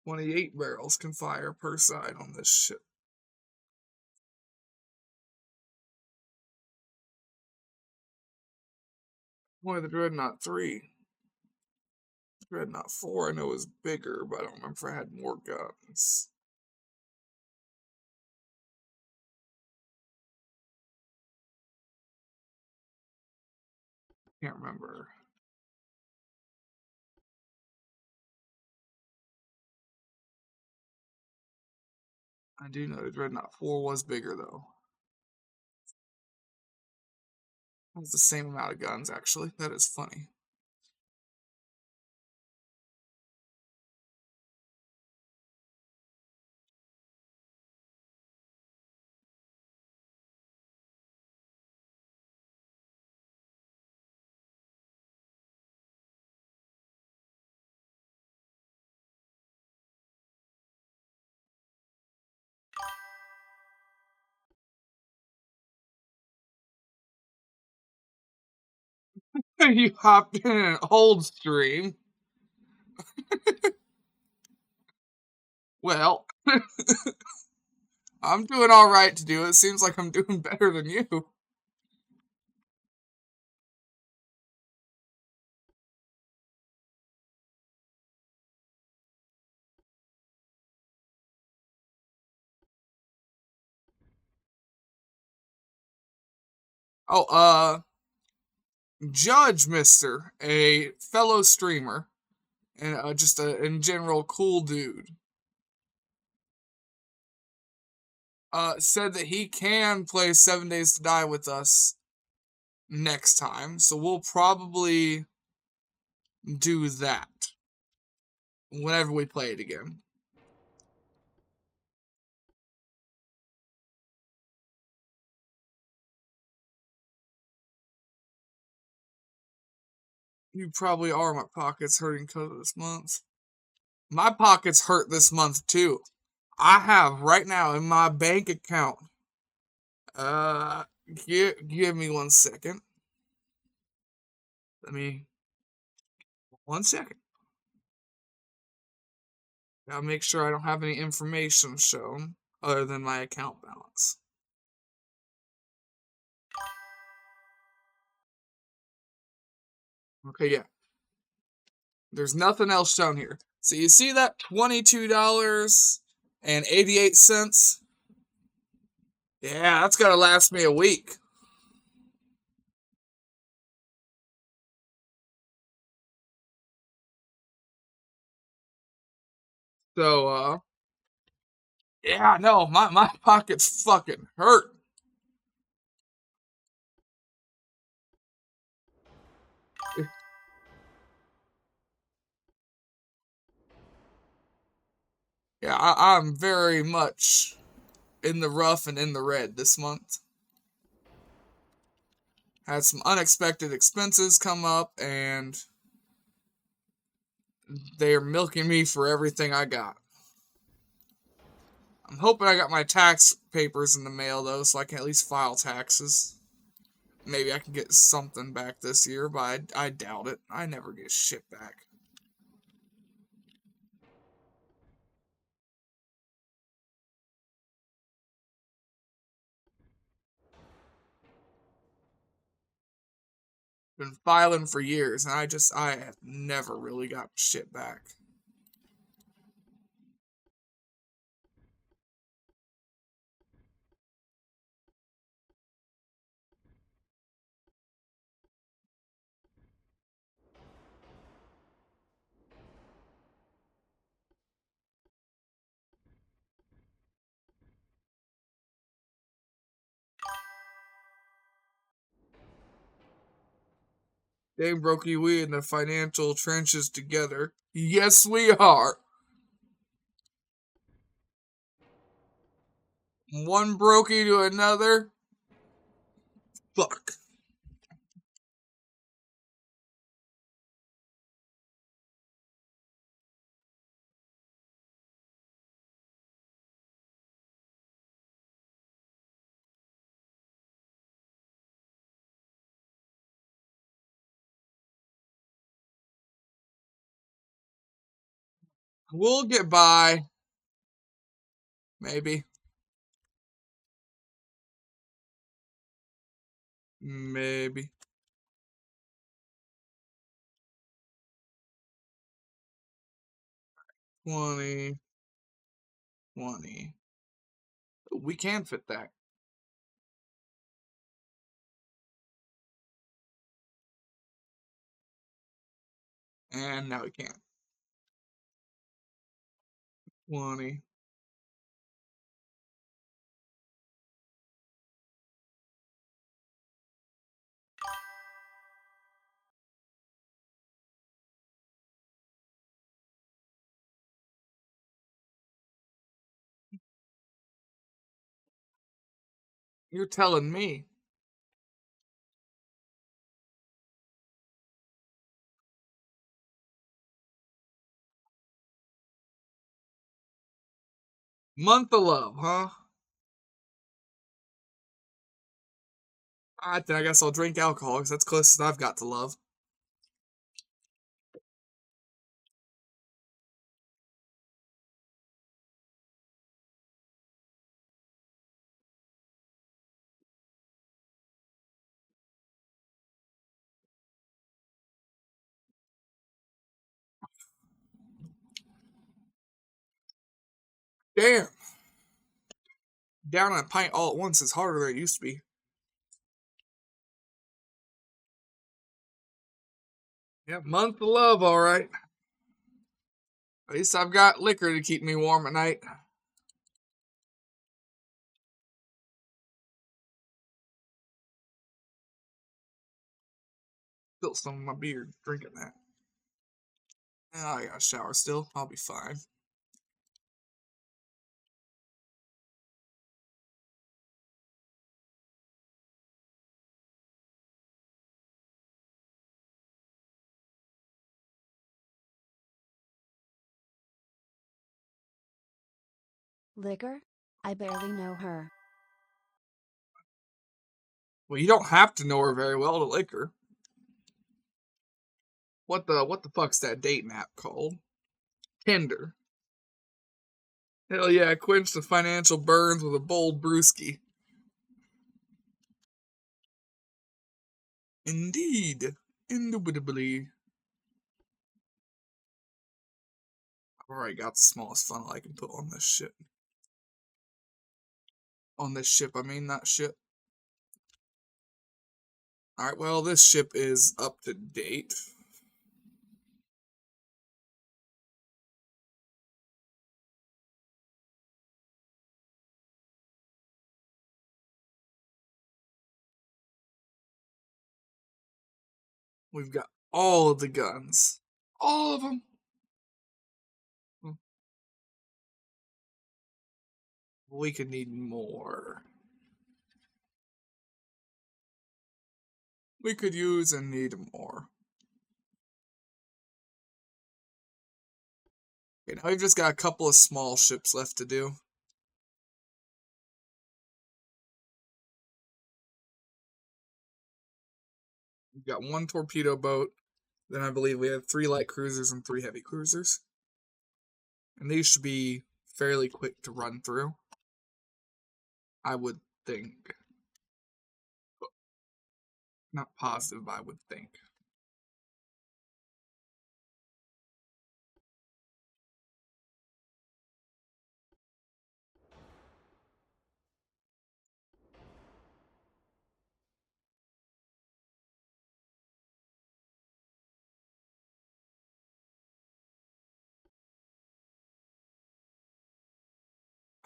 28 barrels can fire per side on this ship. Boy, the Dreadnought 3. Dreadnought 4 I know is bigger, but I don't remember if I had more guns. Can't remember. I do know the Dreadnought 4 was bigger, though. It was the same amount of guns, actually. That is funny. You hopped in an old stream. Well, I'm doing all right to do it. Seems like I'm doing better than you. Oh, Judge Mister, a fellow streamer, and just a in general cool dude, said that he can play 7 Days to Die with us next time, so we'll probably do that whenever we play it again. You probably are. My pocket's hurting because of this month. My pockets hurt this month too. I have right now in my bank account. Give me 1 second. Let me 1 second. Gotta make sure I don't have any information shown other than my account balance. Okay, yeah. There's nothing else shown here. So you see that $22.88? Yeah, that's gonna last me a week. So, yeah, no, my pockets fucking hurt. Yeah, I'm very much in the rough and in the red this month. Had some unexpected expenses come up, and they are milking me for everything I got. I'm hoping I got my tax papers in the mail, though, so I can at least file taxes. Maybe I can get something back this year, but I doubt it. I never get shit back. Been filing for years, and I have never really got shit back. Dame Brokey, we in the financial trenches together. Yes, we are. One brokey to another. Fuck. We'll get by. Maybe. Maybe. $20. $20. We can fit that. And now we can't. 20. You're telling me. Month of love, huh? I guess I'll drink alcohol because that's closest I've got to love. Damn. Down on a pint all at once is harder than it used to be. Yep, month of love, all right. At least I've got liquor to keep me warm at night. Spilt some of my beer drinking that. Oh, I got a shower still. I'll be fine. Liquor? I barely know her. Well, you don't have to know her very well to liquor. What the fuck's that dating app called? Tinder. Hell yeah, quench the financial burns with a bold brewski. Indeed. Indubitably. I've already got the smallest funnel I can put on this shit. On this ship, I mean, not ship. Alright, well, this ship is up to date. We've got all of the guns. All of them. We could need more. We could use and need more. Okay, now we've just got a couple of small ships left to do. We've got one torpedo boat. Then I believe we have 3 light cruisers and 3 heavy cruisers. And these should be fairly quick to run through. I would think. Not positive, but I would think.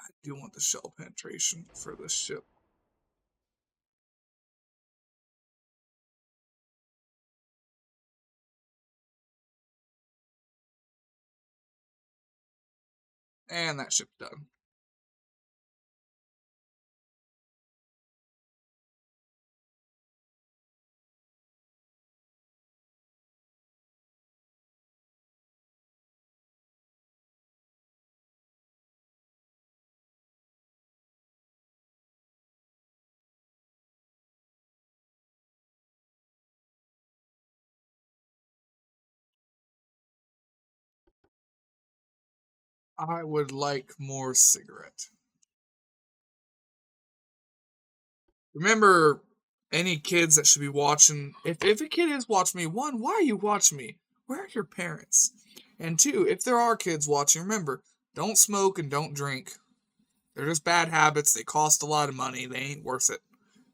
I do want the shell penetration for this ship. And that ship's done. I would like more cigarette. Remember, any kids that should be watching, if a kid is watching me, one, why are you watching me? Where are your parents? And two, if there are kids watching, remember, don't smoke and don't drink. They're just bad habits. They cost a lot of money. They ain't worth it.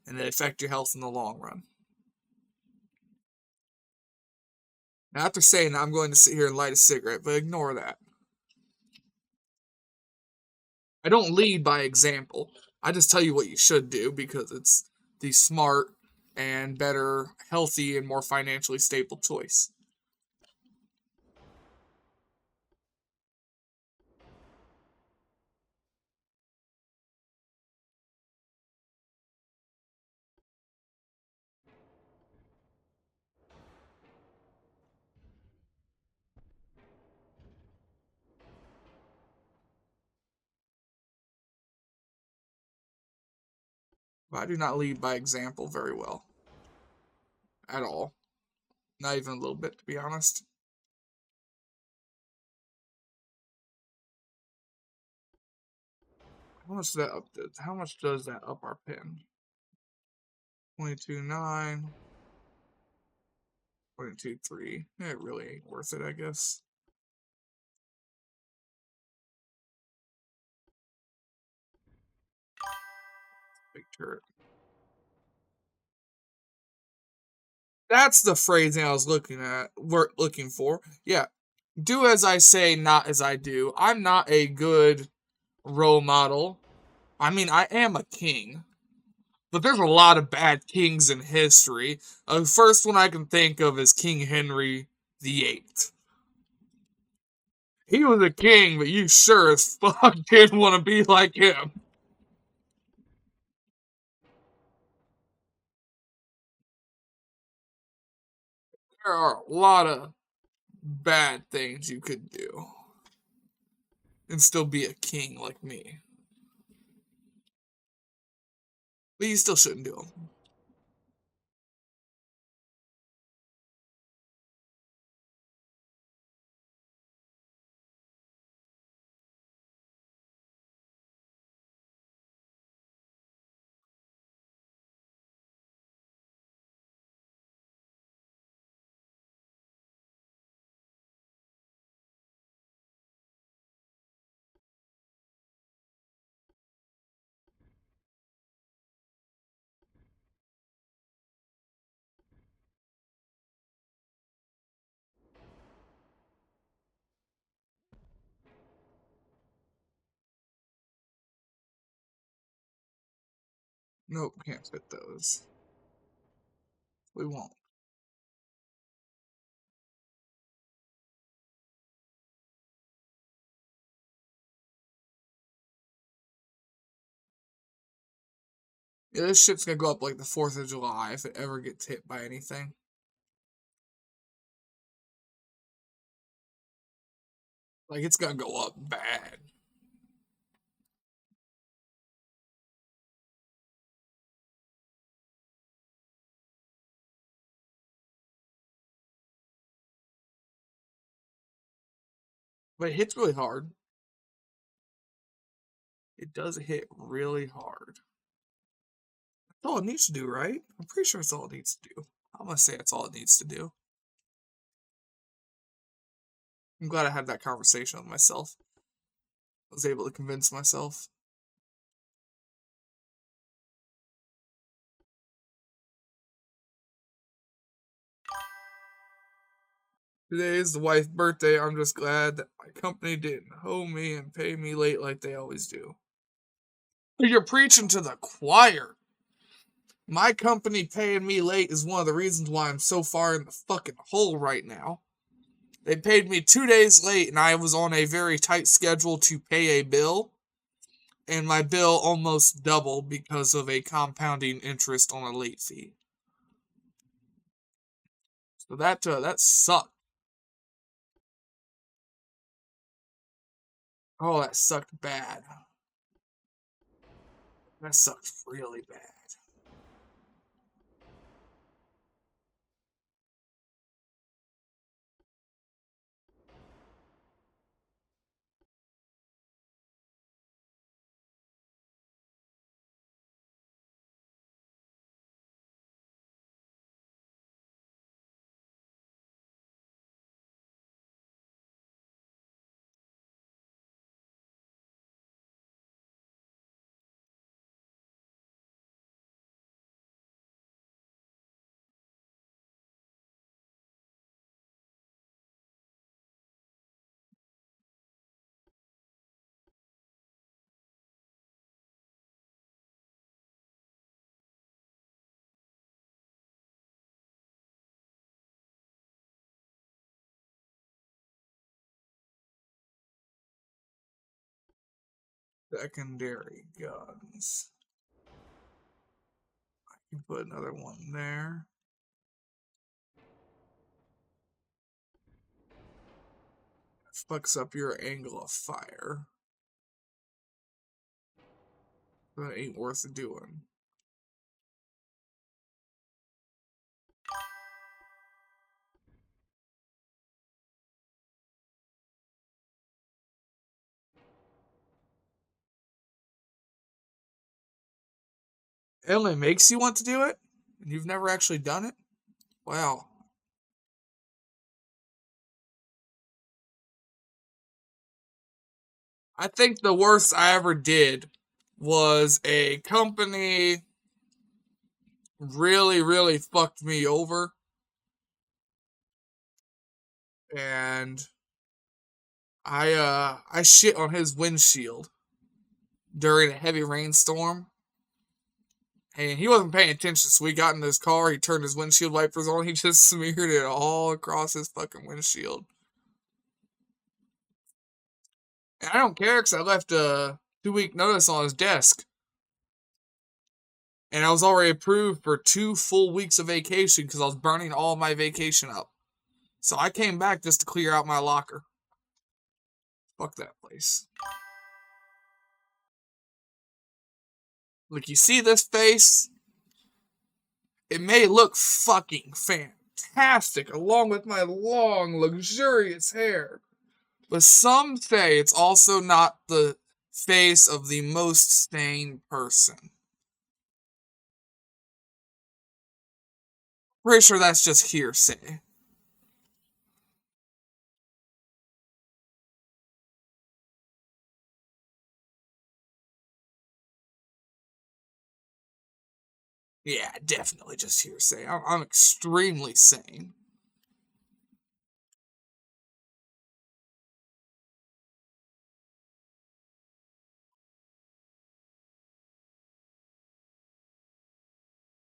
And they affect your health in the long run. Now, after saying that, I'm going to sit here and light a cigarette, but ignore that. I don't lead by example. I just tell you what you should do because it's the smart and better, healthy, and more financially stable choice. But I do not lead by example very well. At all. Not even a little bit, to be honest. How much does that up our pin? 22.9. 22.3. It really ain't worth it, I guess. Big turret. That's the phrasing I was looking for. Yeah. Do as I say, not as I do. I'm not a good role model. I mean, I am a king. But there's a lot of bad kings in history. The first one I can think of is King Henry VIII. He was a king, but you sure as fuck didn't want to be like him. There are a lot of bad things you could do and still be a king like me. But you still shouldn't do them. Nope, can't fit those. We won't. Yeah, this ship's gonna go up like the 4th of July if it ever gets hit by anything. Like, it's gonna go up bad. But it hits really hard. It does hit really hard. That's all it needs to do, right? I'm pretty sure it's all it needs to do. I'm gonna say it's all it needs to do. I'm glad I had that conversation with myself. I was able to convince myself. Today is the wife's birthday. I'm just glad that my company didn't hoe me and pay me late like they always do. You're preaching to the choir. My company paying me late is one of the reasons why I'm so far in the fucking hole right now. They paid me 2 days late, and I was on a very tight schedule to pay a bill. And my bill almost doubled because of a compounding interest on a late fee. So that sucked. Oh, that sucked bad. That sucked really bad. Secondary guns. I can put another one there. Fucks up your angle of fire. That ain't worth doing. It only makes you want to do it? And you've never actually done it? Wow. I think the worst I ever did was a company really fucked me over. And I shit on his windshield during a heavy rainstorm. And he wasn't paying attention, so we got in his car, he turned his windshield wipers on, he just smeared it all across his fucking windshield. And I don't care because I left a 2-week notice on his desk. And I was already approved for 2 full weeks of vacation because I was burning all my vacation up. So I came back just to clear out my locker. Fuck that place. Look, you see this face? It may look fucking fantastic along with my long, luxurious hair. But some say it's also not the face of the most sane person. Pretty sure that's just hearsay. Yeah, definitely just hearsay. I'm extremely sane.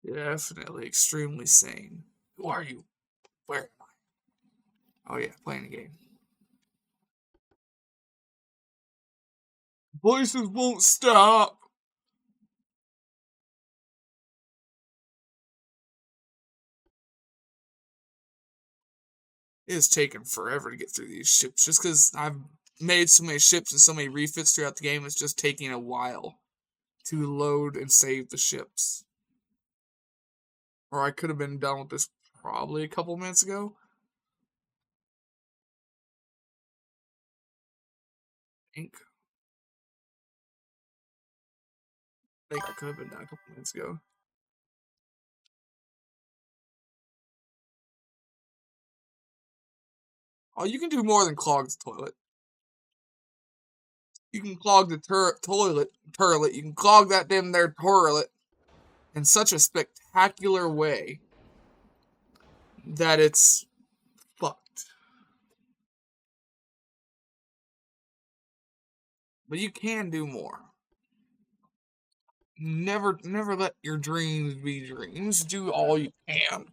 Definitely extremely sane. Who are you? Where am I? Oh yeah, playing a game. Voices won't stop. It has taken forever to get through these ships. Just because I've made so many ships and so many refits throughout the game, it's just taking a while to load and save the ships. Or I could have been done with this probably a couple minutes ago. I think I could have been done a couple minutes ago. Oh, you can do more than clog the toilet. You can clog the toilet. You can clog that damn there toilet in such a spectacular way that it's fucked. But you can do more. Never let your dreams be dreams. Do all you can.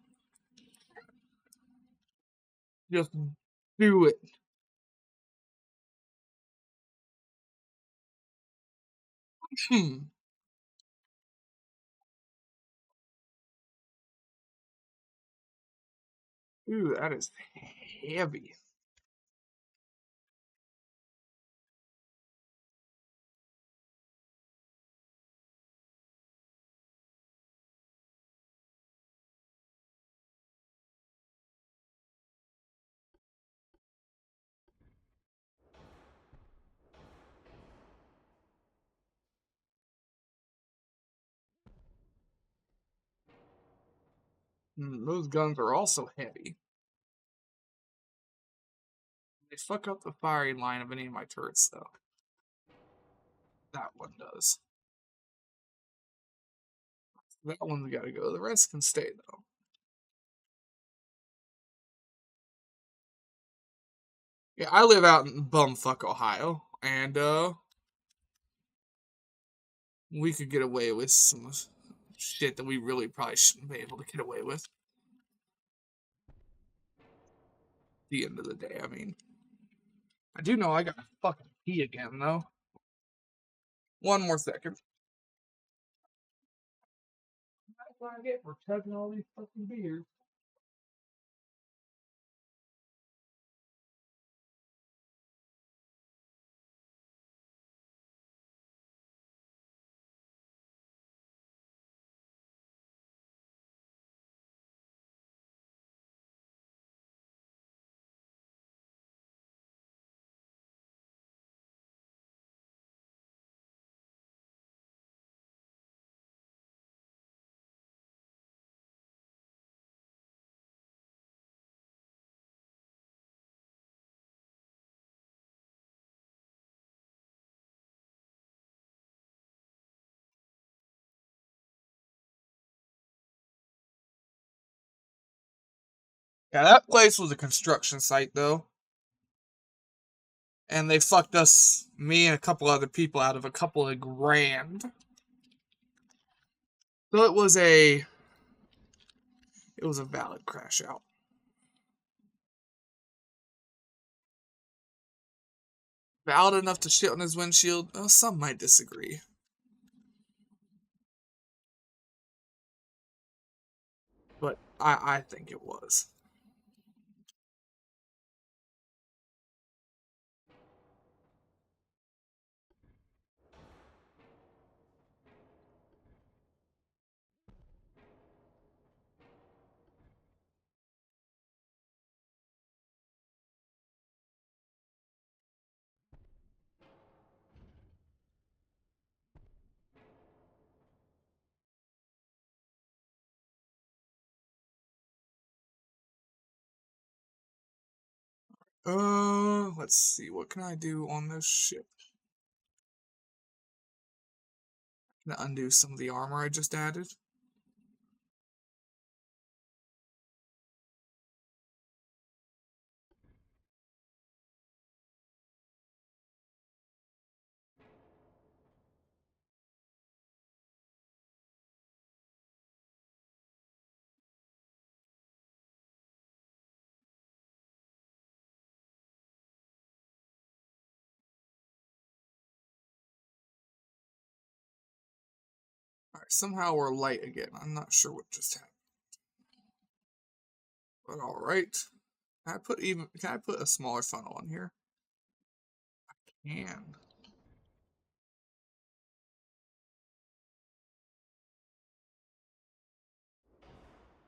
Just Do it. Ooh, that is heavy. Those guns are also heavy. They fuck up the firing line of any of my turrets, though. That one does. That one's gotta go. The rest can stay, though. Yeah, I live out in bumfuck Ohio, and we could get away with some shit that we really probably shouldn't be able to get away with. At the end of the day, I mean. I do know I got to fucking pee again, though. One more second. That's what I get for chugging all these fucking beers. Yeah, that place was a construction site, though. And they fucked us, me and a couple other people, out of a couple of grand. So it was a valid crash out. Valid enough to shit on his windshield? Oh, some might disagree. But I think it was. Let's see. What can I do on this ship? Can I undo some of the armor I just added? Alright, somehow we're light again. I'm not sure what just happened. But alright. Can I put a smaller funnel on here? I can.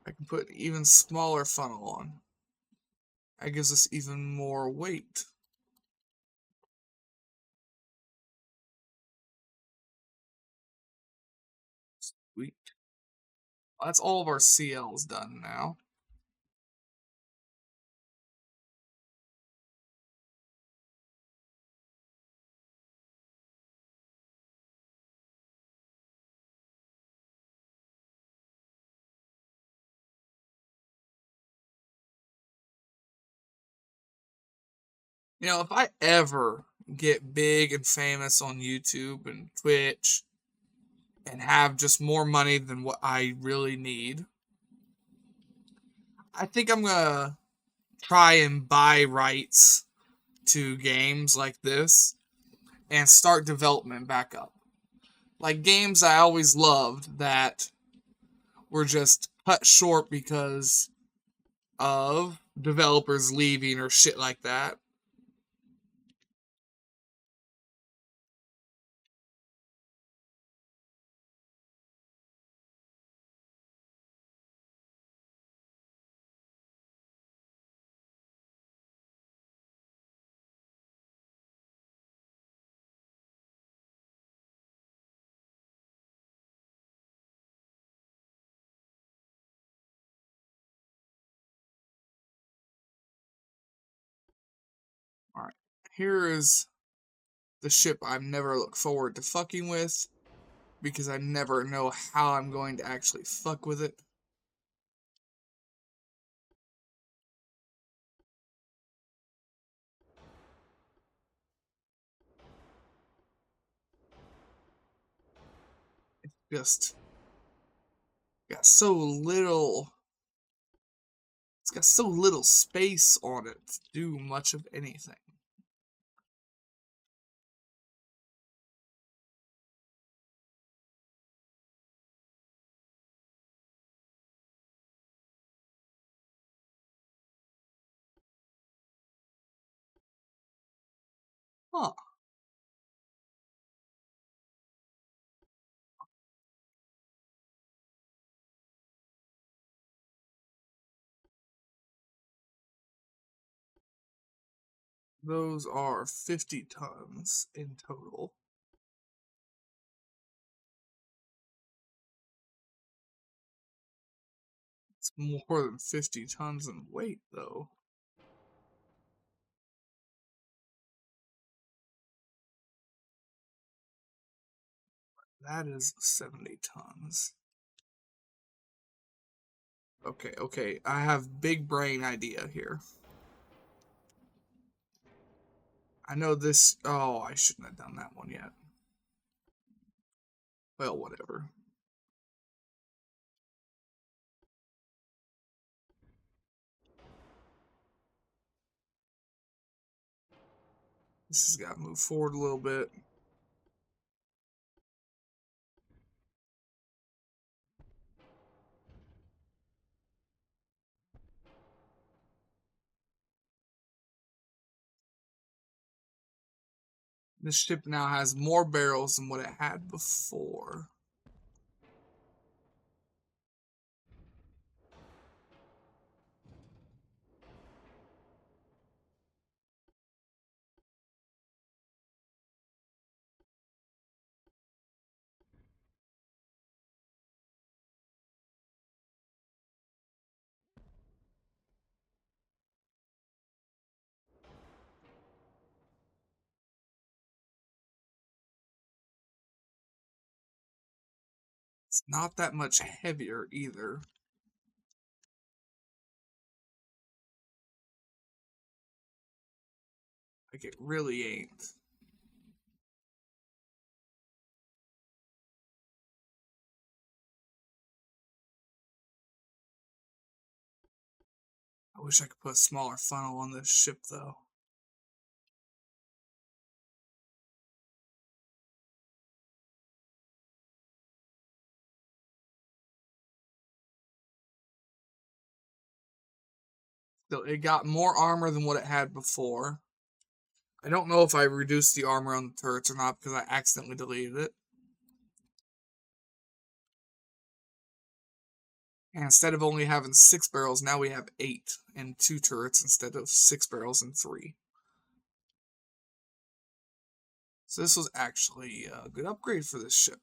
I can put an even smaller funnel on. That gives us even more weight. Sweet. That's all of our CLs done now. You know, if I ever get big and famous on YouTube and Twitch and have just more money than what I really need, I think I'm gonna try and buy rights to games like this and start development back up. Like games I always loved that were just cut short because of developers leaving or shit like that. Alright, here is the ship I've never looked forward to fucking with, because I never know how I'm going to actually fuck with it. Just got so little. It's got so little space on it to do much of anything. Huh. Those are 50 tons in total. It's more than 50 tons in weight, though. That is 70 tons. Okay, okay. I have big brain idea here. I know this. Oh, I shouldn't have done that one yet. Well, whatever. This has got to move forward a little bit. This ship now has more barrels than what it had before. It's not that much heavier either. Like, it really ain't. I wish I could put a smaller funnel on this ship, though. So it got more armor than what it had before. I don't know if I reduced the armor on the turrets or not because I accidentally deleted it. And instead of only having 6 barrels, now we have 8 and 2 turrets instead of 6 barrels and 3. So this was actually a good upgrade for this ship.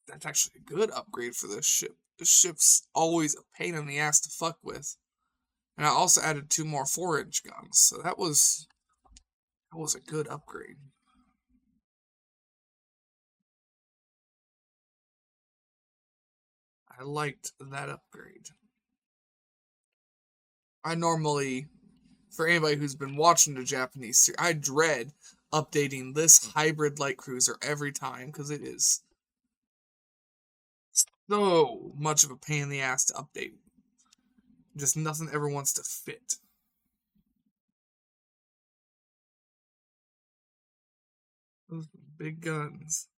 That's actually a good upgrade for this ship. This ship's always a pain in the ass to fuck with. And I also added 2 more 4-inch guns, so that was a good upgrade. I liked that upgrade. I normally, for anybody who's been watching the Japanese series, I dread updating this hybrid light cruiser every time because it is so much of a pain in the ass to update. Just nothing ever wants to fit. Those big guns.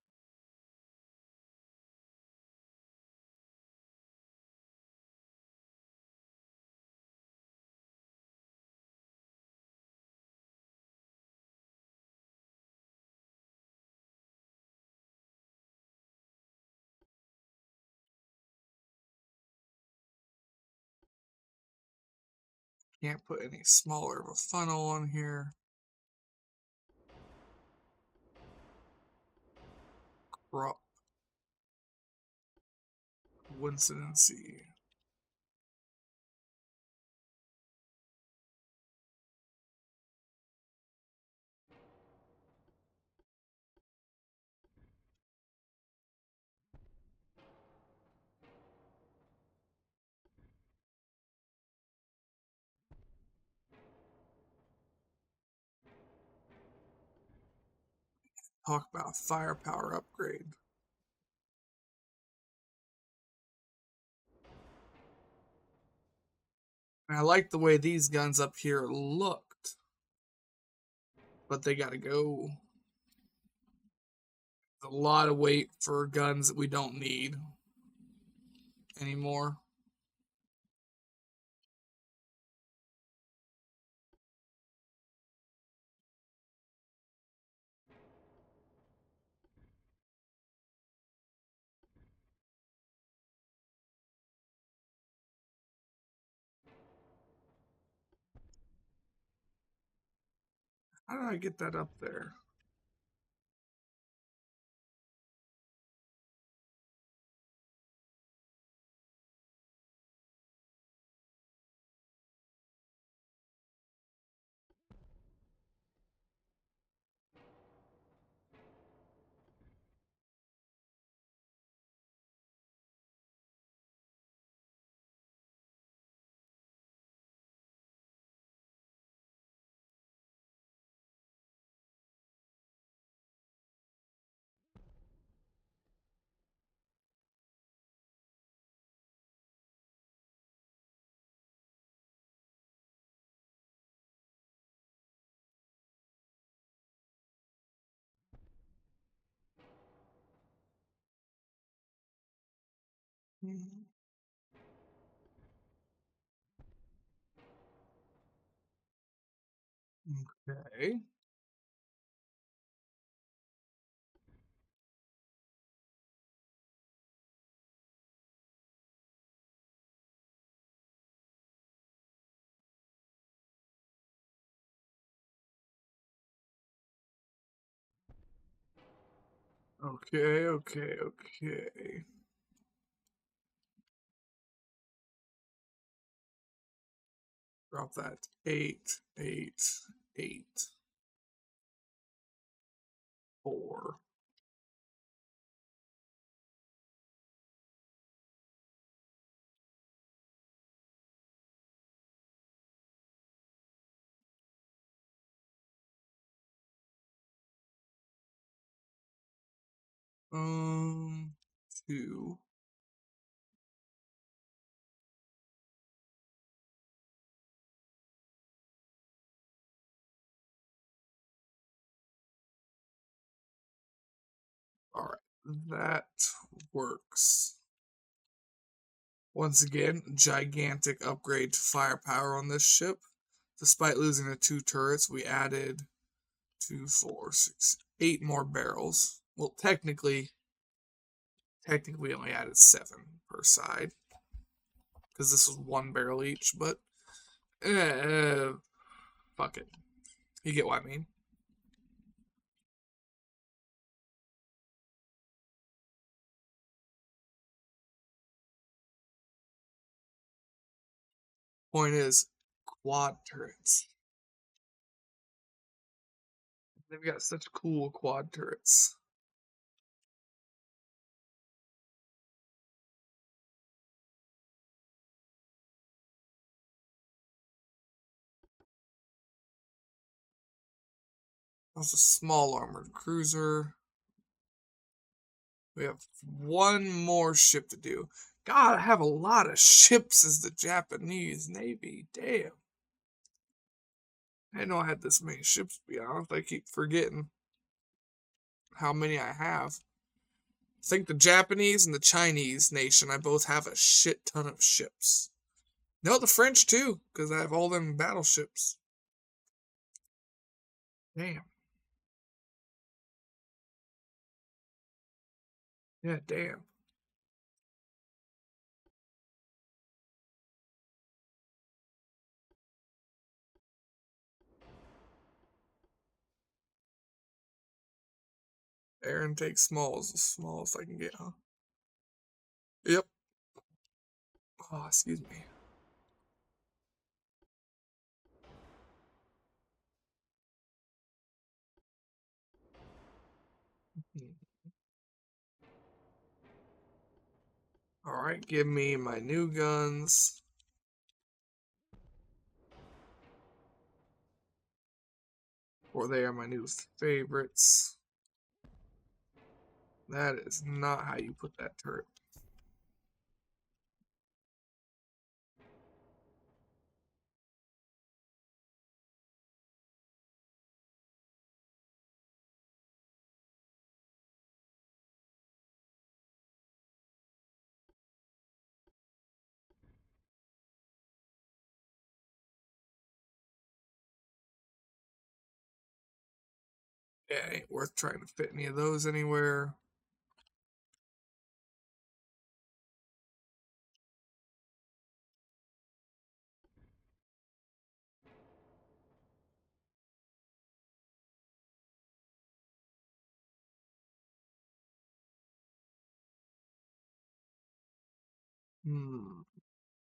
Can't put any smaller of a funnel on here. Crop. Coincidency. Talk about firepower upgrade. And I like the way these guns up here looked. But they gotta go. A lot of weight for guns that we don't need anymore. How did I get that up there? Okay. Okay. Drop that. 8, 8, 8, 4. Um, 2. Alright, that works. Once again, gigantic upgrade to firepower on this ship. Despite losing the 2 turrets, we added 2, 4, 6, 8 more barrels. Well, technically we only added 7 per side. Because this was 1 barrel each, but fuck it. You get what I mean. Point is, quad turrets. They've got such cool quad turrets. That's a small armored cruiser. We have one more ship to do. God, I have a lot of ships as the Japanese Navy. Damn. I didn't know I had this many ships, to be honest. I keep forgetting how many I have. I think the Japanese and the Chinese nation, I both have a shit ton of ships. No, the French too, because I have all them battleships. Damn. Yeah, damn. Air intake small is the smallest I can get, huh? Yep. Oh, excuse me. Alright, give me my new guns. Or they are my new favorites. That is not how you put that turret. Yeah, it ain't worth trying to fit any of those anywhere.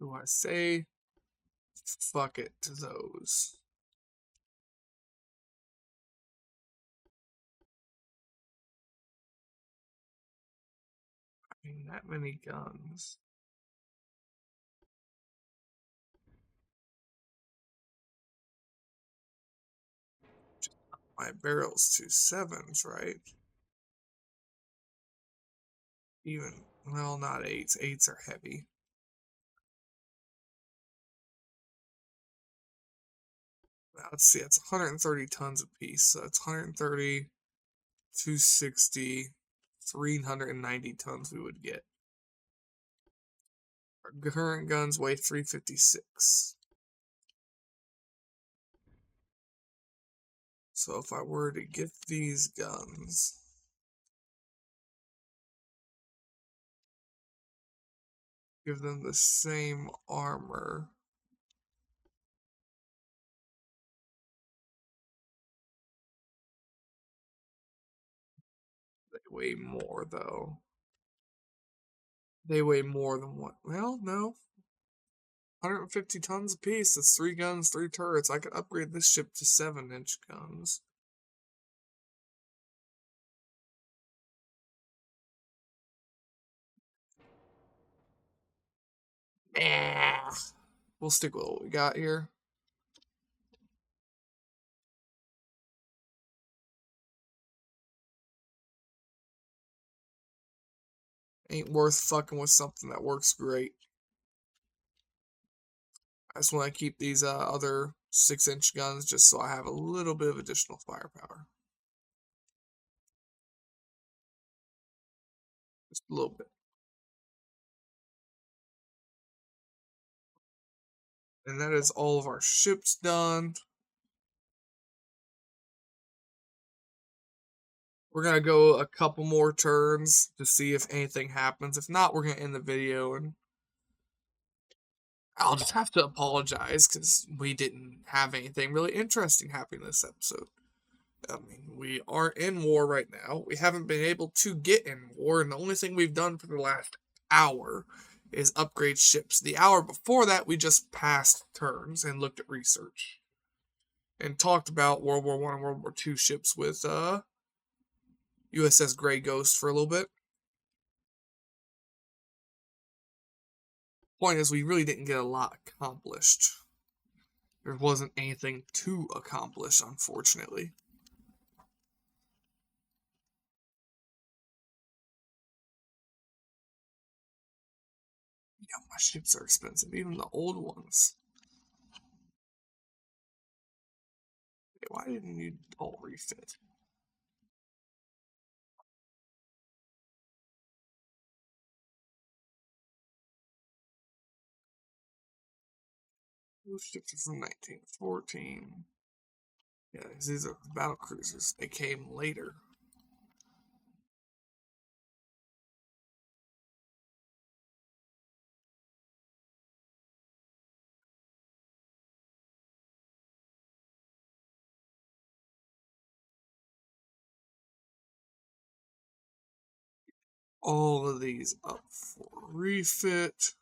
Do I say fuck it to those? I mean, that many guns. My barrels to sevens, right? Even, well, not eights. Eights are heavy. Let's see, it's 130 tons a piece. So it's 130, 260, 390 tons we would get. Our current guns weigh 356. So if I were to get these guns, give them the same armor, they weigh more though. They weigh more than what? Well, no. 150 tons apiece. That's 3 guns, 3 turrets. I could upgrade this ship to 7-inch guns. Nah. We'll stick with what we got here. Ain't worth fucking with something that works great. I just want to keep these other 6-inch guns just so I have a little bit of additional firepower. Just a little bit. And that is all of our ships done. We're going to go a couple more turns to see if anything happens. If not, we're going to end the video, and I'll just have to apologize because we didn't have anything really interesting happen this episode. I mean, we aren't in war right now. We haven't been able to get in war, and the only thing we've done for the last hour is upgrade ships. The hour before that, we just passed turns and looked at research and talked about World War I and World War II ships with USS Grey Ghost for a little bit. Point is, we really didn't get a lot accomplished. There wasn't anything to accomplish, unfortunately. Yeah, my ships are expensive, even the old ones. Why didn't you all refit? Those ships are from 1914. Yeah, these are battle cruisers. They came later. All of these up for refit.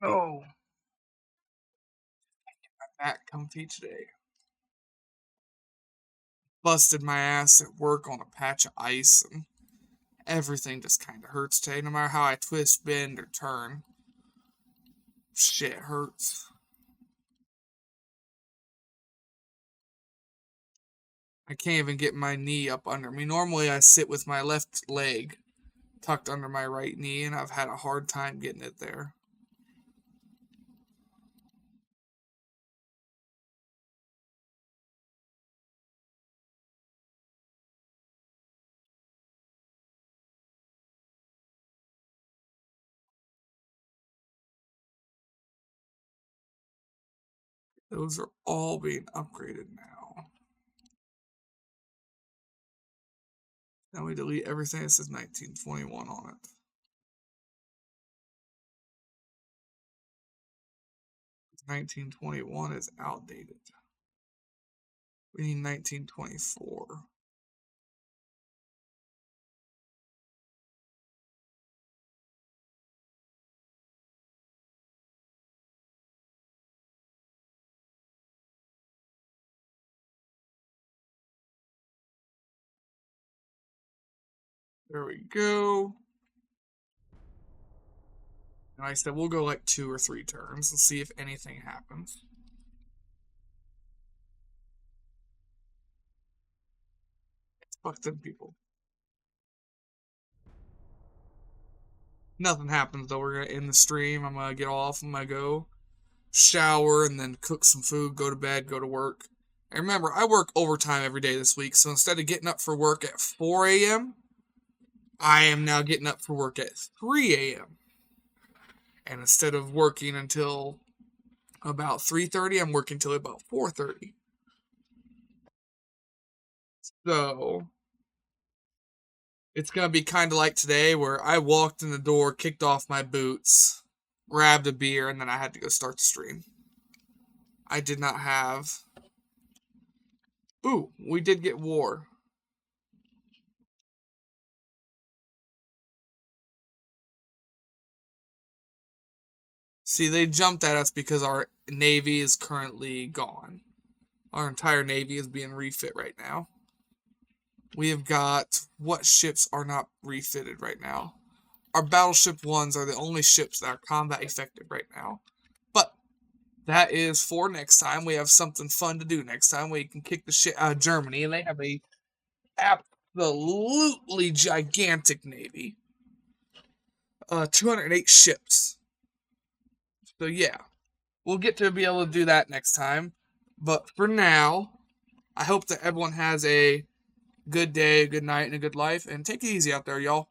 Oh, my back comfy today. Busted my ass at work on a patch of ice, and everything just kind of hurts today. No matter how I twist, bend, or turn, shit hurts. I can't even get my knee up under me. Normally, I sit with my left leg tucked under my right knee, and I've had a hard time getting it there. Those are all being upgraded now. Now we delete everything that says 1921 on it. 1921 is outdated. We need 1924. There we go. And I said we'll go like 2 or 3 turns and see if anything happens. Fuck them people. Nothing happens though. We're gonna end the stream. I'm gonna get off. I'm gonna go shower and then cook some food, go to bed, go to work. And remember, I work overtime every day this week, so instead of getting up for work at 4 a.m., I am now getting up for work at 3 a.m. And instead of working until about 3:30, I'm working till about 4:30. So it's gonna be kind of like today, where I walked in the door, kicked off my boots, grabbed a beer, and then I had to go start the stream. I did not have. Ooh, we did get war. See, they jumped at us because our navy is currently gone. Our entire navy is being refit right now. We have got, what ships are not refitted right now? Our battleship ones are the only ships that are combat effective right now. But that is for next time. We have something fun to do next time. We can kick the shit out of Germany, and they have a absolutely gigantic navy. 208 ships. So yeah, we'll get to be able to do that next time. But for now, I hope that everyone has a good day, a good night, and a good life. And take it easy out there, y'all.